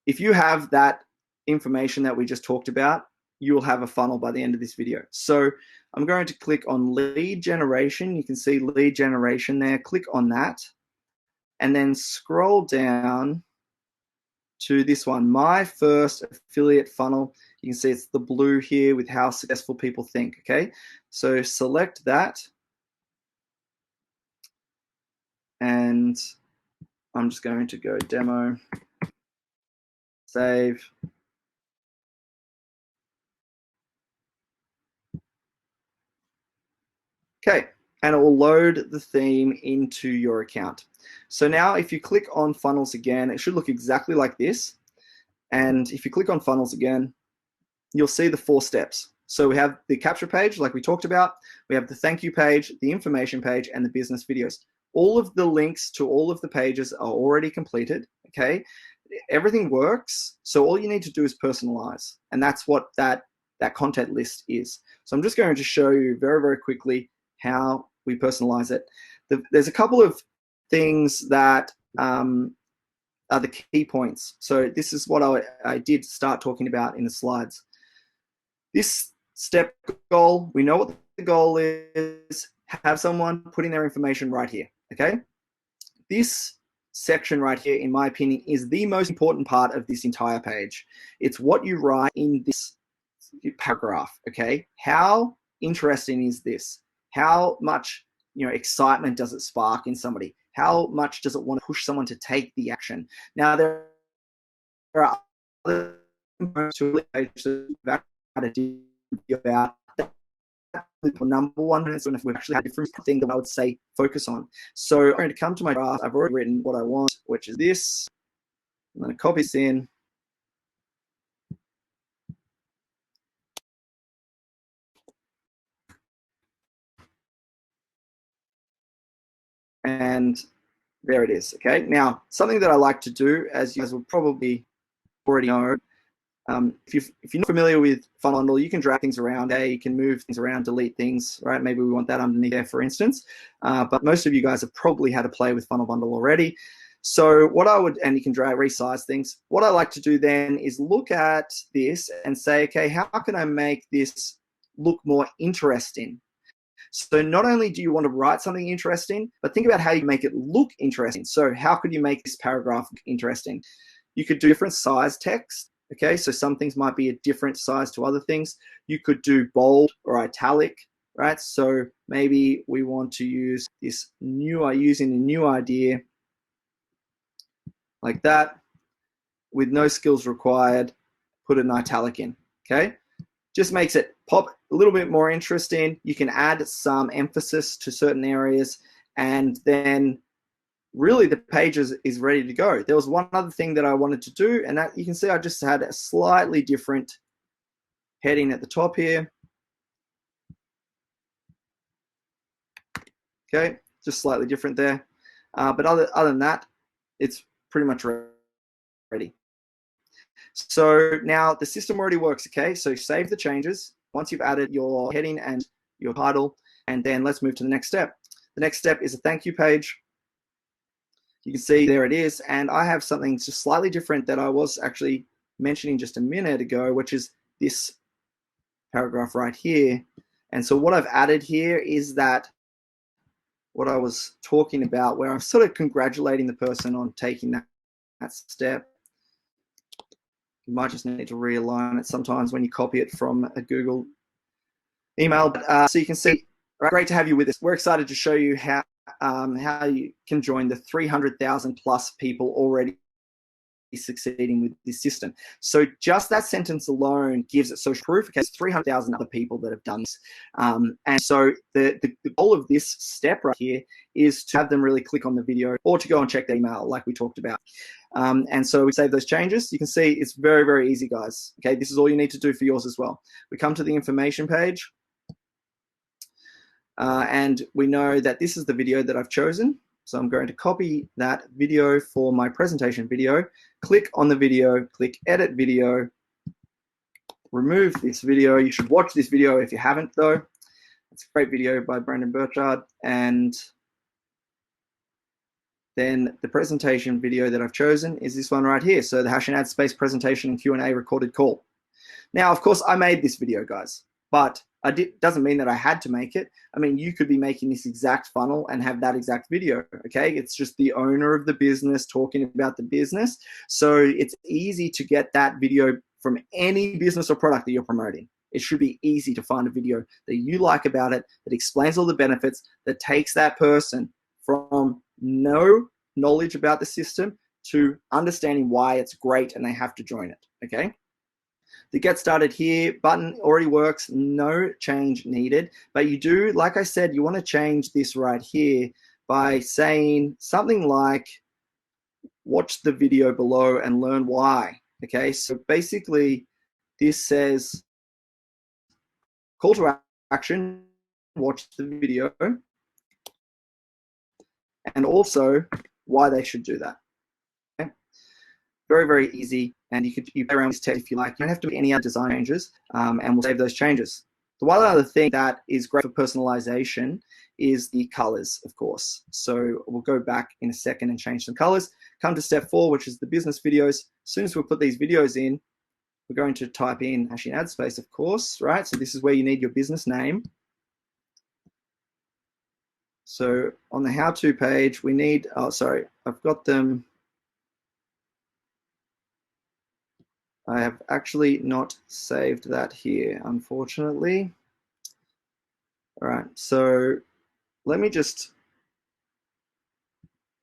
[SPEAKER 1] if you have that information that we just talked about, you will have a funnel by the end of this video. So I'm going to click on lead generation. You can see lead generation there. Click on that and then scroll down to this one, my first affiliate funnel. You can see it's the blue here with how successful people think, okay? So select that. And I'm just going to go demo, save. Okay, and it will load the theme into your account. So now if you click on funnels again, it should look exactly like this. And if you click on funnels again, you'll see the 4 steps. So we have the capture page, like we talked about. We have the thank you page, the information page, and the business videos. All of the links to all of the pages are already completed, okay? Everything works, so all you need to do is personalize. And that's what that content list is. So I'm just going to show you very, very quickly how we personalize it. There's a couple of things that are the key points. So this is what I did start talking about in the slides. This step goal, we know what the goal is, have someone putting their information right here, okay? This section right here, in my opinion, is the most important part of this entire page. It's what you write in this paragraph, okay? How interesting is this? How much, excitement does it spark in somebody? How much does it want to push someone to take the action? Now, there are other components to about number one, and we've actually had different things that I would say focus on. So I'm going to come to my draft. I've already written what I want, which is this. I'm going to copy this in. And there it is, okay? Now, something that I like to do, as you guys will probably already know, if you're not familiar with FunnelBundle, you can drag things around. You can move things around, delete things, right? Maybe we want that underneath there, for instance. But most of you guys have probably had to play with FunnelBundle already. So what I would, and you can drag, resize things. What I like to do then is look at this and say, okay, how can I make this look more interesting? So not only do you want to write something interesting, but think about how you make it look interesting. So how could you make this paragraph look interesting? You could do different size text. Okay, so some things might be a different size to other things. You could do bold or italic, right? So maybe we want to use this using a new idea like that with no skills required, put an italic in, okay? Just makes it pop a little bit more interesting. You can add some emphasis to certain areas, and then really the page is ready to go. There was one other thing that I wanted to do, and that you can see I just had a slightly different heading at the top here. Okay, just slightly different there. But other than that, it's pretty much ready. So now the system already works, okay? So save the changes once you've added your heading and your title, and then let's move to the next step. The next step is a thank you page. You can see there it is, and I have something just slightly different that I was actually mentioning just a minute ago, which is this paragraph right here. And so what I've added here is that what I was talking about, where I'm sort of congratulating the person on taking that step. You might just need to realign it sometimes when you copy it from a Google email. So you can see, right, great to have you with us. We're excited to show you how you can join the 300,000 plus people already succeeding with this system. So just that sentence alone gives it social proof. Okay, it's 300,000 other people that have done this. And so the goal of this step right here is to have them really click on the video or to go and check the email like we talked about. And so we save those changes. You can see it's very, very easy, guys. Okay, this is all you need to do for yours as well. We come to the information page. And we know that this is the video that I've chosen. So I'm going to copy that video for my presentation video, click on the video, click edit video, remove this video. You should watch this video if you haven't though. It's a great video by Brandon Burchard. And then the presentation video that I've chosen is this one right here. So the hash and ad space presentation and Q&A recorded call. Now, of course, I made this video, guys, but doesn't mean that I had to make it. I mean, you could be making this exact funnel and have that exact video, okay? It's just the owner of the business talking about the business. So it's easy to get that video from any business or product that you're promoting. It should be easy to find a video that you like about it, that explains all the benefits, that takes that person from no knowledge about the system to understanding why it's great and they have to join it, okay? The get started here button already works, no change needed, but you do, like I said, you want to change this right here by saying something like, watch the video below and learn why, okay? So basically this says, call to action, watch the video, and also why they should do that. Okay? Very, very easy. And you play around with this text if you like. You don't have to make any other design changes, and we'll save those changes. The one other thing that is great for personalization is the colors, of course. So we'll go back in a second and change some colors. Come to step 4, which is the business videos. As soon as we put these videos in, we're going to type in hash in ad space, of course, right? So this is where you need your business name. So on the how-to page, we need, oh, sorry, I've got them. I have actually not saved that here, unfortunately. All right, so let me just,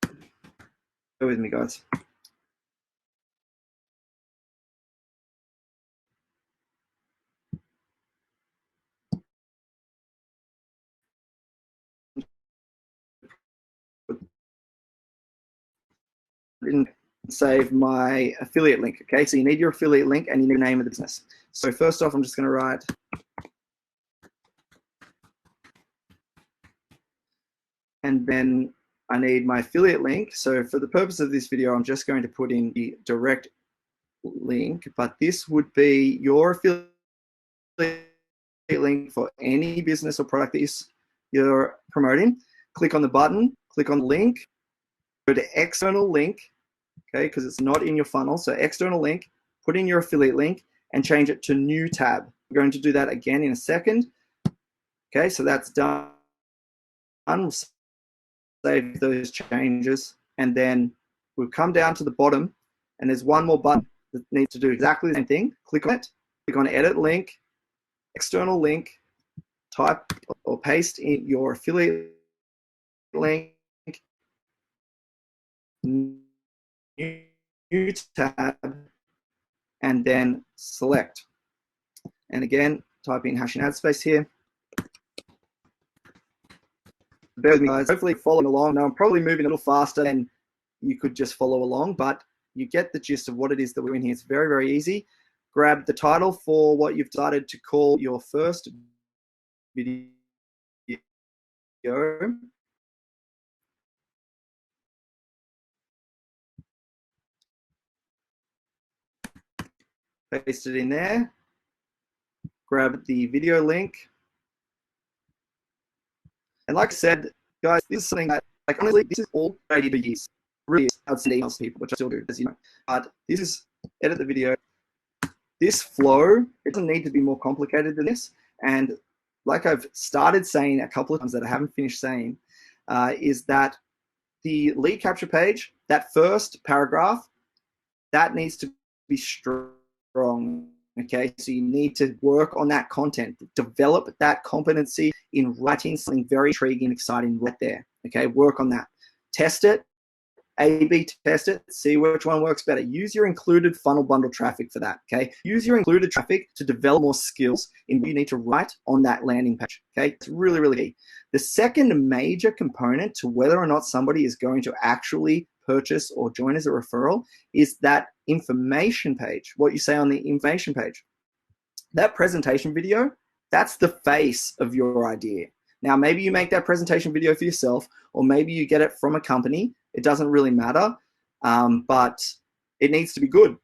[SPEAKER 1] bear with me, guys. Didn't save my affiliate link. Okay, so you need your affiliate link and you need the name of the business. So first off, I'm just going to write and then I need my affiliate link. So for the purpose of this video, I'm just going to put in the direct link, but this would be your affiliate link for any business or product that you're promoting. Click on the button, click on the link, go to external link, okay, because it's not in your funnel. So external link, put in your affiliate link and change it to new tab. We're going to do that again in a second. Okay, so that's done. We'll save those changes and then we'll come down to the bottom and there's one more button that needs to do exactly the same thing. Click on it, click on edit link, external link, type or paste in your affiliate link, new tab, and then select. And again, type in hash and ad space here. Bear with me, guys. Hopefully following along. Now I'm probably moving a little faster than you could just follow along, but you get the gist of what it is that we're doing here. It's very, very easy. Grab the title for what you've decided to call your first video. Paste it in there. Grab the video link. And like I said, guys, this is something that, like, honestly, this is all I did for years. Really, I'd send emails to people, which I still do, as you know. But this is edit the video. This flow, it doesn't need to be more complicated than this. And like I've started saying a couple of times that I haven't finished saying, is that the lead capture page, that first paragraph, that needs to be strong. Okay, so you need to work on that content, develop that competency in writing something very intriguing, exciting right there. Okay, work on that. Test it, A/B test it, see which one works better. Use your included FunnelBundle traffic for that. Okay, use your included traffic to develop more skills in what you need to write on that landing page. Okay, it's really, really key. The second major component to whether or not somebody is going to actually purchase or join as a referral is that information page, what you say on the information page. That presentation video, that's the face of your idea. Now, maybe you make that presentation video for yourself, or maybe you get it from a company. It doesn't really matter, but it needs to be good,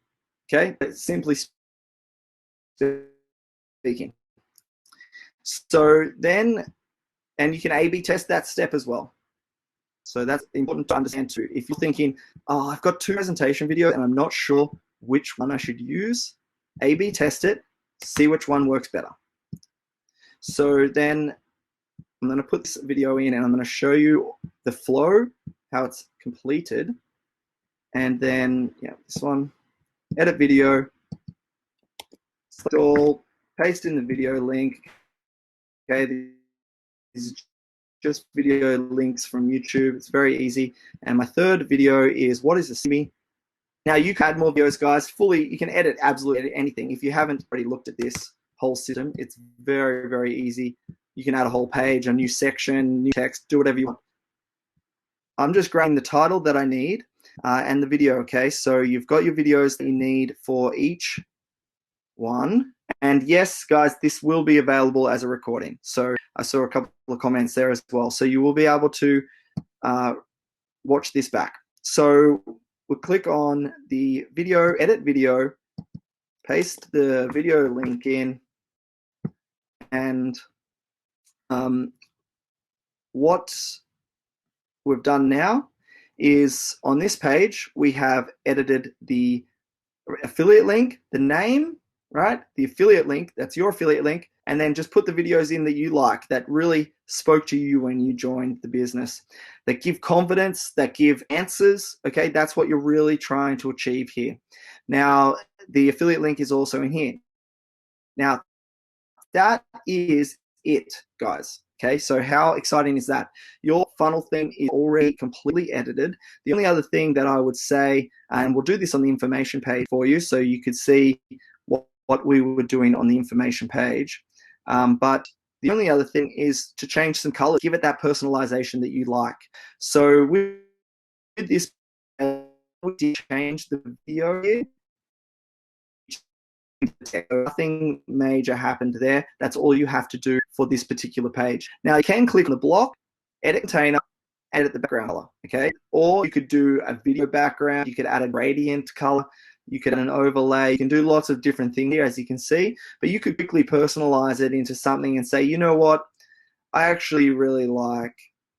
[SPEAKER 1] okay? Simply speaking. So then, and you can A/B test that step as well. So that's important to understand too. If you're thinking, oh, I've got 2 presentation videos and I'm not sure which one I should use, A/B test it, see which one works better. So then I'm going to put this video in and I'm going to show you the flow, how it's completed. And then, yeah, this one, edit video, select all, paste in the video link. Okay, this is just video links from YouTube. It's very easy. And my third video is what is a simi? Now you can add more videos, guys. Fully, you can edit absolutely anything. If you haven't already looked at this whole system, it's very, very easy. You can add a whole page, a new section, new text, do whatever you want. I'm just grabbing the title that I need and the video, okay? So you've got your videos that you need for each one. And yes, guys, this will be available as a recording. So I saw a couple of comments there as well. So you will be able to watch this back. So we'll click on the video, edit video, paste the video link in, and what we've done now is on this page, we have edited the affiliate link, the name, right? The affiliate link, that's your affiliate link, and then just put the videos in that you like, that really spoke to you when you joined the business, that give confidence, that give answers. Okay, that's what you're really trying to achieve here. Now, the affiliate link is also in here. Now, that is it, guys. Okay, so how exciting is that? Your funnel theme is already completely edited. The only other thing that I would say, and we'll do this on the information page for you so you could see what we were doing on the information page. But the only other thing is to change some colors, give it that personalization that you like. So with this, we did change the video here. Nothing major happened there. That's all you have to do for this particular page. Now you can click on the block, edit container, edit the background color, okay? Or you could do a video background, you could add a gradient color, you could add an overlay, you can do lots of different things here, as you can see, but you could quickly personalize it into something and say, you know what, I actually really like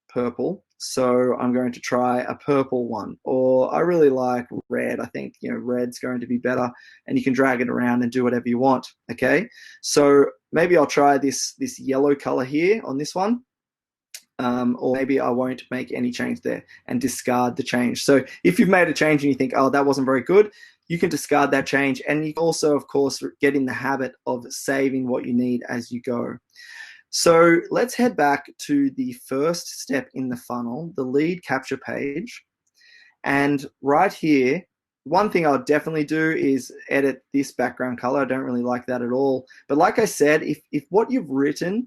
[SPEAKER 1] purple, so I'm going to try a purple one. Or I really like red. I think, red's going to be better, and you can drag it around and do whatever you want. Okay, so maybe I'll try this yellow color here on this one, or maybe I won't make any change there and discard the change. So if you've made a change and you think, oh, that wasn't very good, you can discard that change, and you can also, of course, get in the habit of saving what you need as you go. So let's head back to the first step in the funnel, the lead capture page. And right here, one thing I'll definitely do is edit this background color. I don't really like that at all. But like I said, if what you've written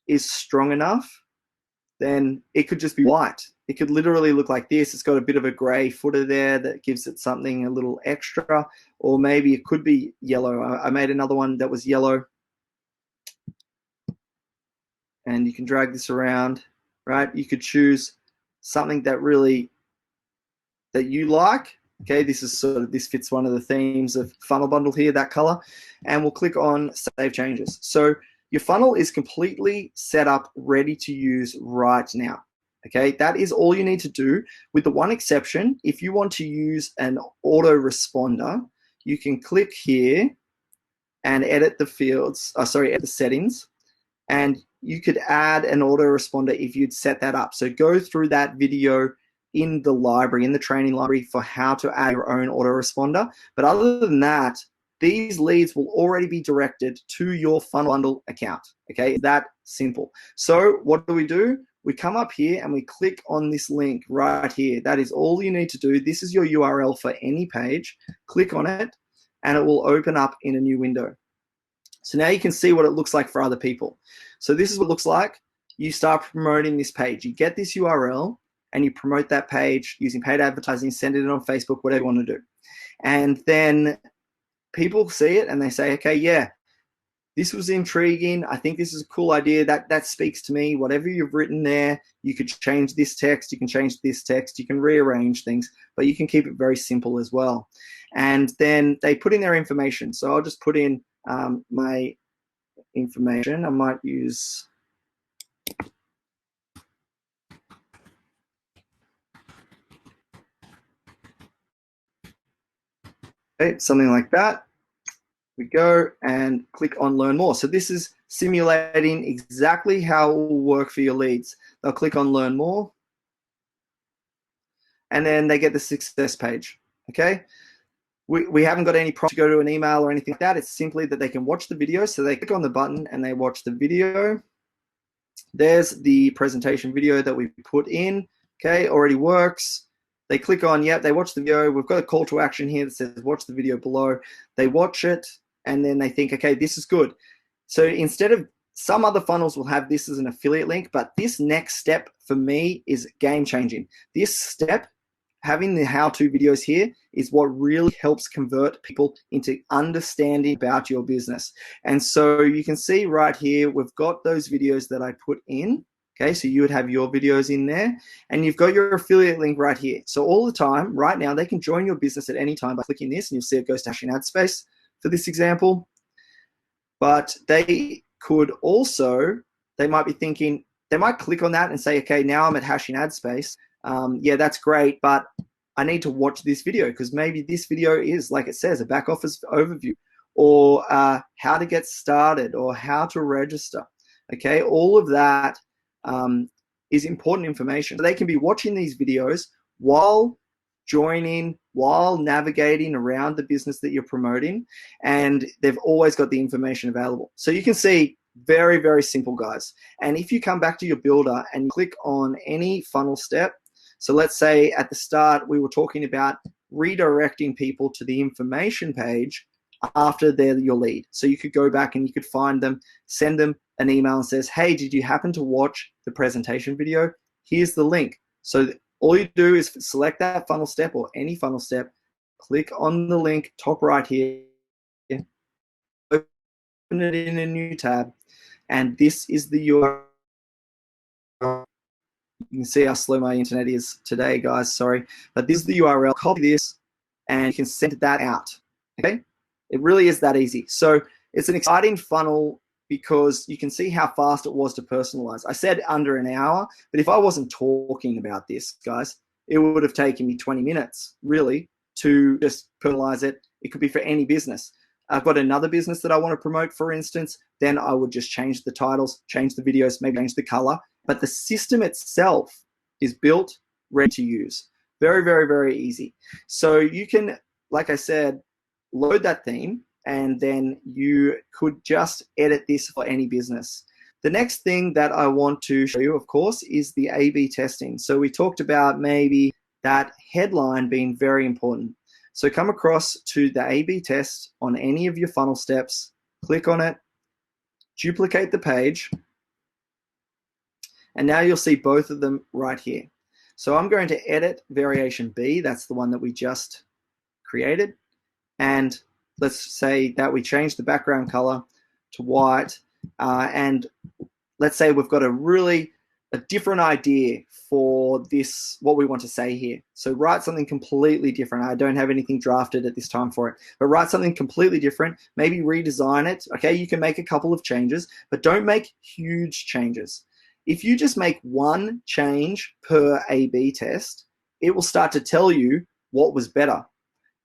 [SPEAKER 1] is strong enough, then it could just be white. It could literally look like this. It's got a bit of a gray footer there that gives it something a little extra. Or maybe it could be yellow. I made another one that was yellow. And you can drag this around, right? You could choose something that you like. Okay, this fits one of the themes of FunnelBundle here, that color. And we'll click on Save Changes. So your funnel is completely set up, ready to use right now. Okay, that is all you need to do, with the one exception. If you want to use an autoresponder, you can click here and edit the fields, edit the settings. And you could add an autoresponder if you'd set that up. So go through that video in the library, in the training library, for how to add your own autoresponder. But other than that, these leads will already be directed to your FunnelBundle account. Okay, that simple. So what do? We come up here and we click on this link right here. That is all you need to do. This is your URL for any page. Click on it and it will open up in a new window. So now you can see what it looks like for other people. So this is what it looks like. You start promoting this page. You get this URL and you promote that page using paid advertising, send it on Facebook, whatever you want to do. And then people see it and they say, okay, yeah, this was intriguing. I think this is a cool idea. That speaks to me. Whatever you've written there, you could change this text, you can change this text, you can rearrange things, but you can keep it very simple as well. And then they put in their information. So I'll just put in my information. I might use something like that. We go and click on Learn More. So this is simulating exactly how it will work for your leads. They'll click on Learn More, and then they get the success page. Okay. We haven't got any prompt to go to an email or anything like that. It's simply that they can watch the video. So they click on the button and they watch the video. There's the presentation video that we put in. Okay, already works. They click on, yep, they watch the video. We've got a call to action here that says watch the video below. They watch it and then they think, okay, this is good. So instead of, some other funnels will have this as an affiliate link, but this next step for me is game changing. This step, having the how-to videos here, is what really helps convert people into understanding about your business. And so you can see right here, we've got those videos that I put in. Okay, so you would have your videos in there, and you've got your affiliate link right here. So all the time, right now, they can join your business at any time by clicking this, and you'll see it goes to Hashing Ad Space for this example. But they could also, they might be thinking, they might click on that and say, okay, now I'm at Hashing Ad Space. Yeah, that's great, but I need to watch this video because maybe this video is, like it says, a back office overview. or how to get started, or how to register. Okay, all of that is important information. So they can be watching these videos while joining, while navigating around the business that you're promoting, and they've always got the information available. So you can see, very, very simple, guys. And if you come back to your builder and click on any funnel step, so let's say at the start we were talking about redirecting people to the information page after they're your lead. So you could go back and you could find them, send them an email and says, hey, did you happen to watch the presentation video? Here's the link. So all you do is select that funnel step or any funnel step, click on the link top right here, open it in a new tab, and this is the URL. You can see how slow my internet is today, guys, sorry. But this is the URL, copy this, and you can send that out, okay? It really is that easy. So it's an exciting funnel because you can see how fast it was to personalize. I said under an hour, but if I wasn't talking about this, guys, it would have taken me 20 minutes, really, to just personalize it. It could be for any business. I've got another business that I want to promote, for instance, then I would just change the titles, change the videos, maybe change the color. But the system itself is built, ready to use. Very, very, very easy. So you can, like I said, load that theme, and then you could just edit this for any business. The next thing that I want to show you, of course, is the A/B testing. So we talked about maybe that headline being very important. So come across to the A/B test on any of your funnel steps, click on it, duplicate the page, and now you'll see both of them right here. So I'm going to edit variation B, that's the one that we just created, and let's say that we change the background color to white, and let's say we've got a different idea for this, what we want to say here. So write something completely different. I don't have anything drafted at this time for it, but write something completely different, maybe redesign it. Okay, you can make a couple of changes, but don't make huge changes. If you just make one change per A/B test, it will start to tell you what was better.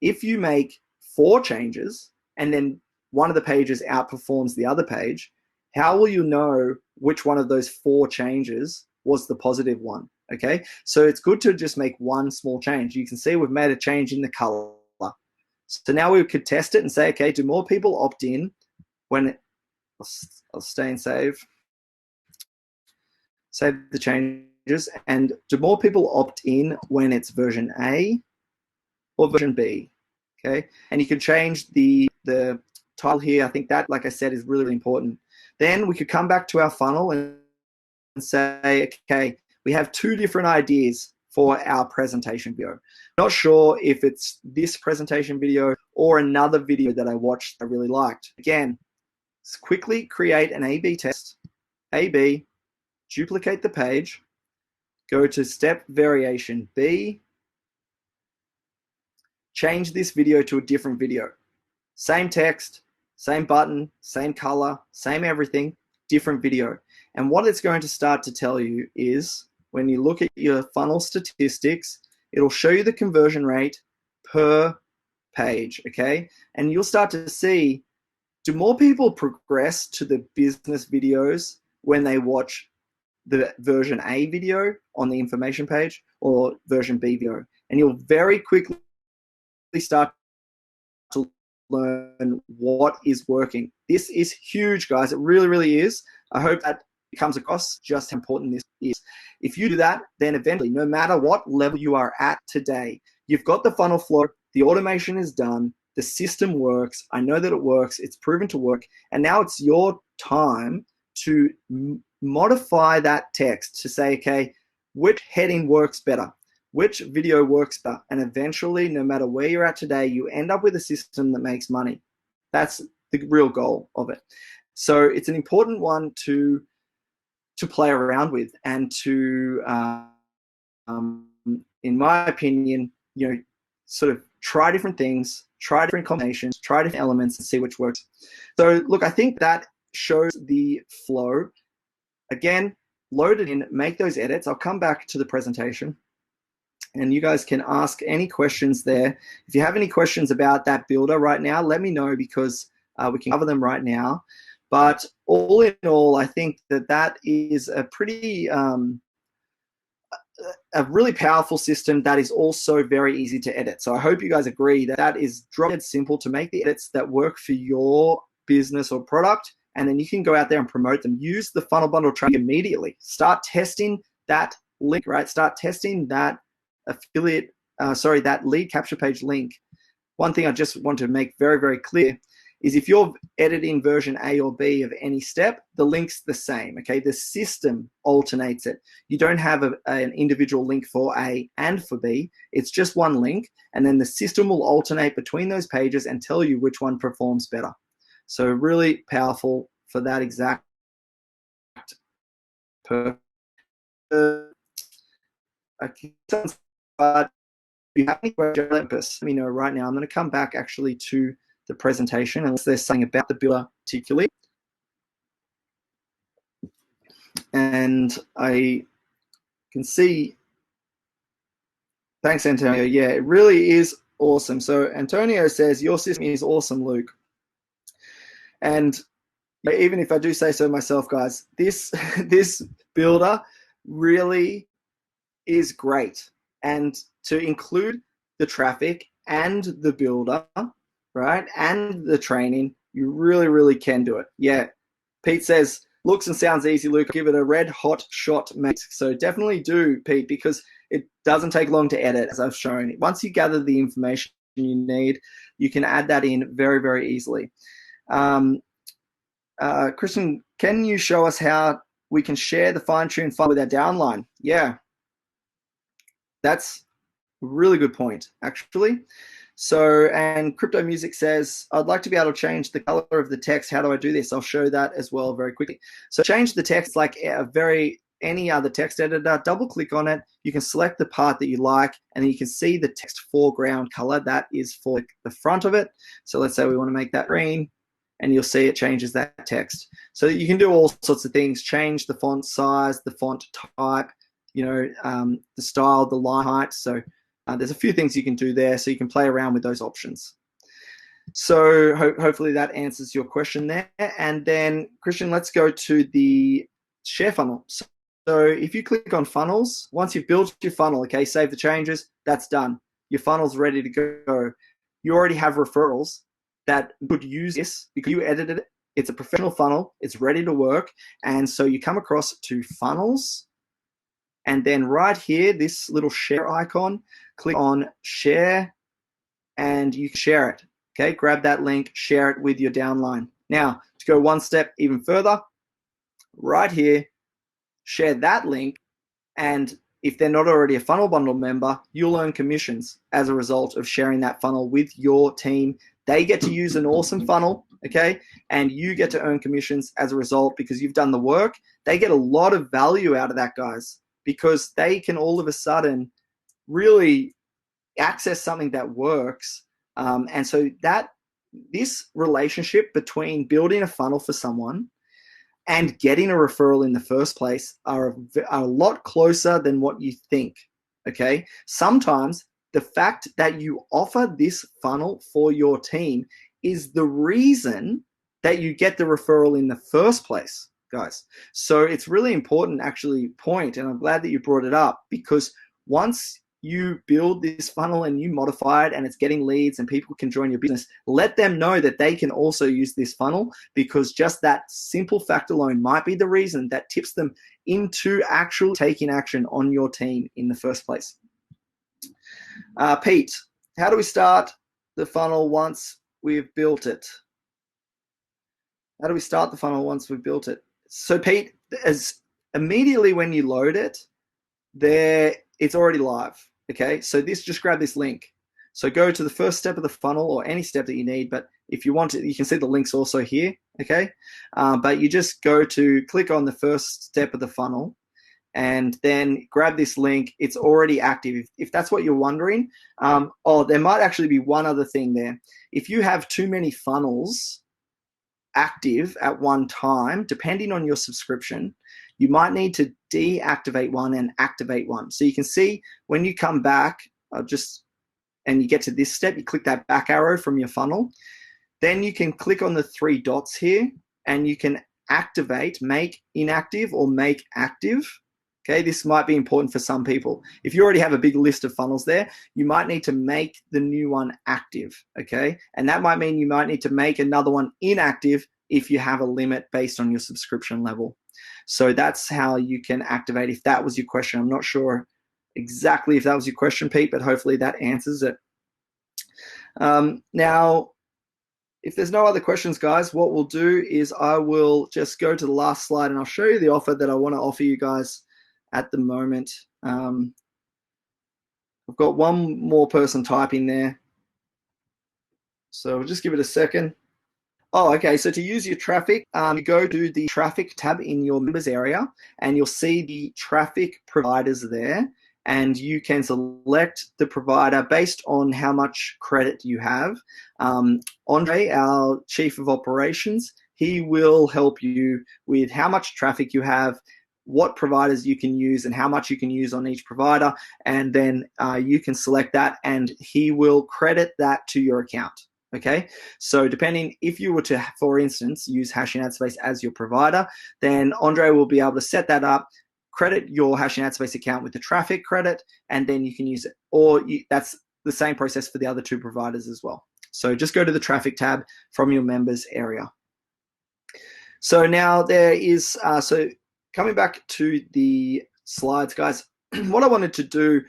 [SPEAKER 1] If you make 4 changes and then one of the pages outperforms the other page, how will you know which one of those 4 changes was the positive one? Okay, so it's good to just make one small change. You can see we've made a change in the color. So now we could test it and say, okay, do more people opt in when I'll stay and save the changes, and do more people opt in when it's version A or version B? Okay, and you can change the title here. I think that, like I said, is really, really important. Then we could come back to our funnel and say, okay, we have 2 different ideas for our presentation video. Not sure if it's this presentation video or another video that I watched I really liked. Again, quickly create an A/B test, A/B, duplicate the page, go to step variation B, change this video to a different video. Same text, same button, same color, same everything, different video. And what it's going to start to tell you is, when you look at your funnel statistics, it'll show you the conversion rate per page, okay? And you'll start to see, do more people progress to the business videos when they watch the version A video on the information page or version B video? And you'll very quickly start to learn what is working. This is huge, guys. It really, really is. I hope that comes across just how important this is. If you do that, then eventually, no matter what level you are at today, you've got the funnel flow, the automation is done, the system works. I know that it works. It's proven to work. And now it's your time to modify that text to say, okay, which heading works better? Which video works better? And eventually, no matter where you're at today, you end up with a system that makes money. That's the real goal of it. So it's an important one to play around with, and to, in my opinion, sort of try different things, try different combinations, try different elements, and see which works. So look, I think that shows the flow. Again, load it in, make those edits. I'll come back to the presentation, and you guys can ask any questions there. If you have any questions about that builder right now, let me know, because We can cover them right now. But all in all, I think that is a pretty a really powerful system that is also very easy to edit. So I hope you guys agree that is dead simple to make the edits that work for your business or product, and then you can go out there and promote them. Use the FunnelBundle traffic immediately. Start testing that link, right? Start testing that affiliate, that lead capture page link. One thing I just want to make very, very clear is if you're editing version A or B of any step, the link's the same, okay? The system alternates it. You don't have an individual link for A and for B. It's just one link, and then the system will alternate between those pages and tell you which one performs better. So really powerful for that exact purpose. But if you have any questions, let me know right now. I'm going to come back actually to the presentation unless there's something about the builder particularly. And I can see, thanks Antonio, yeah, it really is awesome. So Antonio says, your system is awesome, Luke. And even if I do say so myself, guys, this builder really is great. And to include the traffic and the builder, right, and the training, you really, really can do it. Yeah, Pete says, looks and sounds easy, Luke. Give it a red hot shot, mate. So definitely do, Pete, because it doesn't take long to edit, as I've shown. Once you gather the information you need, you can add that in very, very easily. Christian, can you show us how we can share the fine-tuned file with our downline? Yeah, that's a really good point, actually. So, and Crypto Music says, I'd like to be able to change the color of the text. How do I do this? I'll show that as well very quickly. So change the text like any other text editor. Double click on it. You can select the part that you like, and then you can see the text foreground color. That is for the front of it. So let's say we want to make that green, and you'll see it changes that text. So you can do all sorts of things. Change the font size, the font type, the style, the line height. So there's a few things you can do there, so you can play around with those options. So hopefully that answers your question there. And then, Christian, let's go to the share funnel. So if you click on funnels, once you've built your funnel, okay, save the changes, that's done. Your funnel's ready to go. You already have referrals that could use this because you edited it. It's a professional funnel. It's ready to work. And so you come across to funnels. And then right here, this little share icon, click on share, and you can share it. Okay, grab that link, share it with your downline. Now, to go one step even further, right here, share that link, and if they're not already a FunnelBundle member, you'll earn commissions as a result of sharing that funnel with your team. They get to use an awesome funnel, okay, and you get to earn commissions as a result because you've done the work. They get a lot of value out of that, guys, because they can all of a sudden really access something that works. And so this relationship between building a funnel for someone and getting a referral in the first place are a lot closer than what you think, okay? Sometimes the fact that you offer this funnel for your team is the reason that you get the referral in the first place, guys. So it's really important actually point, and I'm glad that you brought it up, because once you build this funnel and you modify it and it's getting leads and people can join your business, let them know that they can also use this funnel, because just that simple fact alone might be the reason that tips them into actually taking action on your team in the first place. Pete, how do we start the funnel once we've built it? How do we start the funnel once we've built it? So Pete, as immediately when you load it, it's already live. Okay, so just grab this link. So go to the first step of the funnel, or any step that you need, but if you want to, you can see the links also here, okay? But you just click on the first step of the funnel, and then grab this link. It's already active. If that's what you're wondering, there might actually be one other thing there. If you have too many funnels active at one time, depending on your subscription, you might need to deactivate one and activate one. So you can see when you come back, and you get to this step, you click that back arrow from your funnel. then you can click on the 3 dots here and you can activate, make inactive or make active. Okay, this might be important for some people. If you already have a big list of funnels there, you might need to make the new one active, okay? And that might mean you might need to make another one inactive if you have a limit based on your subscription level. So that's how you can activate, if that was your question. I'm not sure exactly if that was your question, Pete, but hopefully that answers it. Now, if there's no other questions, guys, what we'll do is I will just go to the last slide and I'll show you the offer that I want to offer you guys at the moment. I've got one more person typing there. So we'll just give it a second. Oh, okay. So to use your traffic, you go to the traffic tab in your members area and you'll see the traffic providers there. And you can select the provider based on how much credit you have. Andre, our Chief of Operations, he will help you with how much traffic you have, what providers you can use and how much you can use on each provider. And then you can select that and he will credit that to your account. Okay, so depending, if you were to, for instance, use Hashing Ad Space as your provider, then Andre will be able to set that up, credit your Hashing Ad Space account with the traffic credit, and then you can use it. Or that's the same process for the other 2 providers as well. So just go to the traffic tab from your members area. So now there is, so coming back to the slides, guys, what I wanted to do,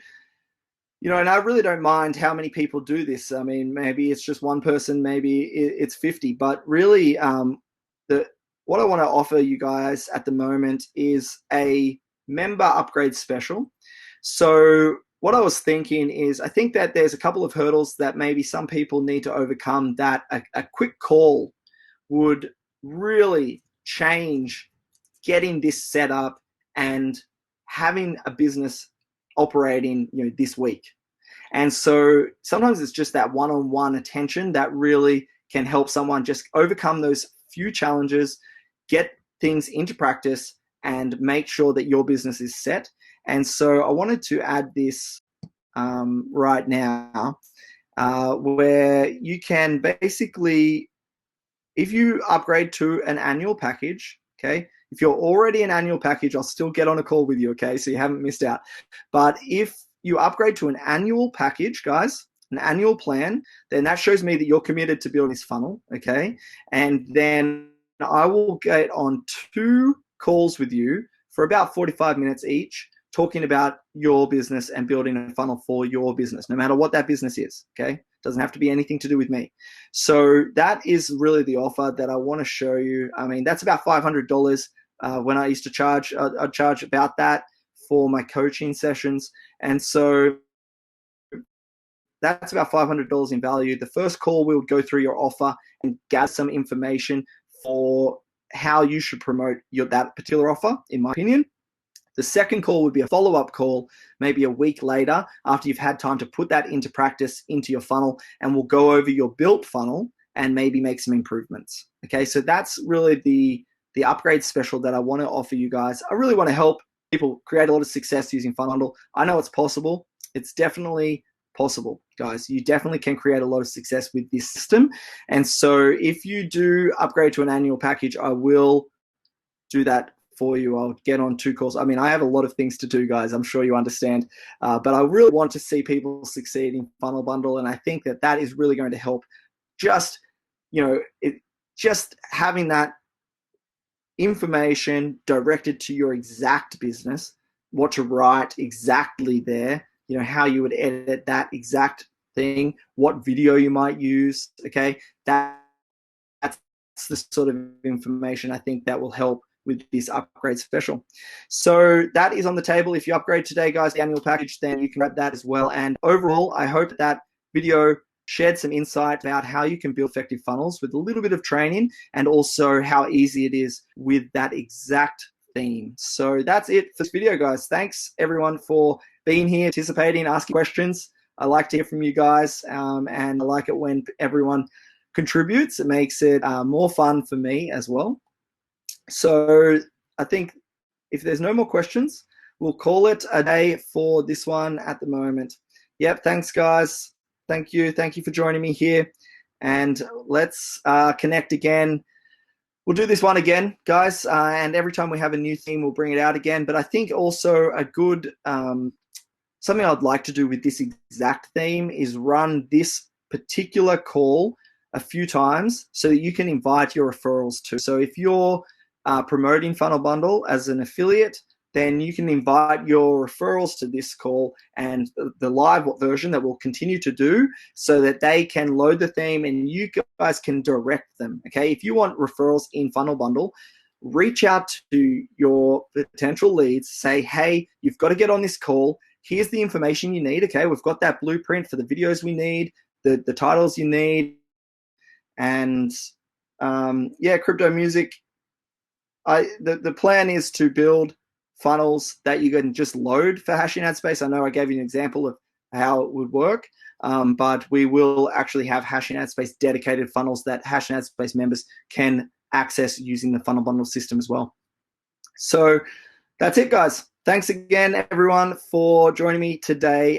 [SPEAKER 1] you know, and I really don't mind how many people do this. I mean, maybe it's just one person, maybe it's 50, but really what I want to offer you guys at the moment is a member upgrade special. So what I was thinking is, I think that there's a couple of hurdles that maybe some people need to overcome, that a quick call would really change getting this set up and having a business operating, you know, this week. And so sometimes it's just that one-on-one attention that really can help someone just overcome those few challenges, get things into practice, and make sure that your business is set. And so I wanted to add this right now, where you can basically, if you upgrade to an annual package, okay, if you're already an annual package, I'll still get on a call with you, okay, so you haven't missed out. But if you upgrade to an annual package, guys, an annual plan, then that shows me that you're committed to building this funnel, okay? And then I will get on 2 calls with you for about 45 minutes each, talking about your business and building a funnel for your business, no matter what that business is, okay? Doesn't have to be anything to do with me. So that is really the offer that I want to show you. I mean, that's about $500. When I used to charge, I'd charge about that for my coaching sessions. And so that's about $500 in value. The first call, we'll go through your offer and gather some information for how you should promote that particular offer, in my opinion. The second call would be a follow-up call, maybe a week later, after you've had time to put that into practice, into your funnel, and we'll go over your built funnel and maybe make some improvements. Okay, so that's really the upgrade special that I want to offer you guys. I really want to help people create a lot of success using FunnelBundle. I know it's possible. It's definitely possible, guys. You definitely can create a lot of success with this system. And so if you do upgrade to an annual package, I will do that for you. I'll get on 2 calls. I mean, I have a lot of things to do, guys. I'm sure you understand. But I really want to see people succeed in FunnelBundle. And I think that that is really going to help. Just, you know, just having that information directed to your exact business, what to write exactly there, you know, how you would edit that exact thing, what video you might use, okay? That's the sort of information I think that will help with this upgrade special. So that is on the table. If you upgrade today, guys, the annual package, then you can grab that as well. And overall, I hope that video shared some insight about how you can build effective funnels with a little bit of training, and also how easy it is with that exact theme. So that's it for this video, guys. Thanks everyone for being here, participating, asking questions. I like to hear from you guys, and I like it when everyone contributes. It makes it more fun for me as well. So I think if there's no more questions, we'll call it a day for this one at the moment. Yep, thanks guys. Thank you for joining me here. and let's connect again. We'll do this one again, guys, and every time we have a new theme, we'll bring it out again. But I think also a good something I'd like to do with this exact theme is run this particular call a few times so that you can invite your referrals too. So if you're promoting FunnelBundle as an affiliate, then you can invite your referrals to this call and the live version that we'll continue to do so that they can load the theme and you guys can direct them, okay? If you want referrals in FunnelBundle, reach out to your potential leads, say, hey, you've got to get on this call. Here's the information you need, okay? We've got that blueprint for the videos we need, the titles you need, and yeah, crypto music. The plan is to build funnels that you can just load for hashing ad space. I know I gave you an example of how it would work, but we will actually have hashing ad space dedicated funnels that hashing ad space members can access using the FunnelBundle system as well. So that's it, guys. Thanks again, everyone, for joining me today.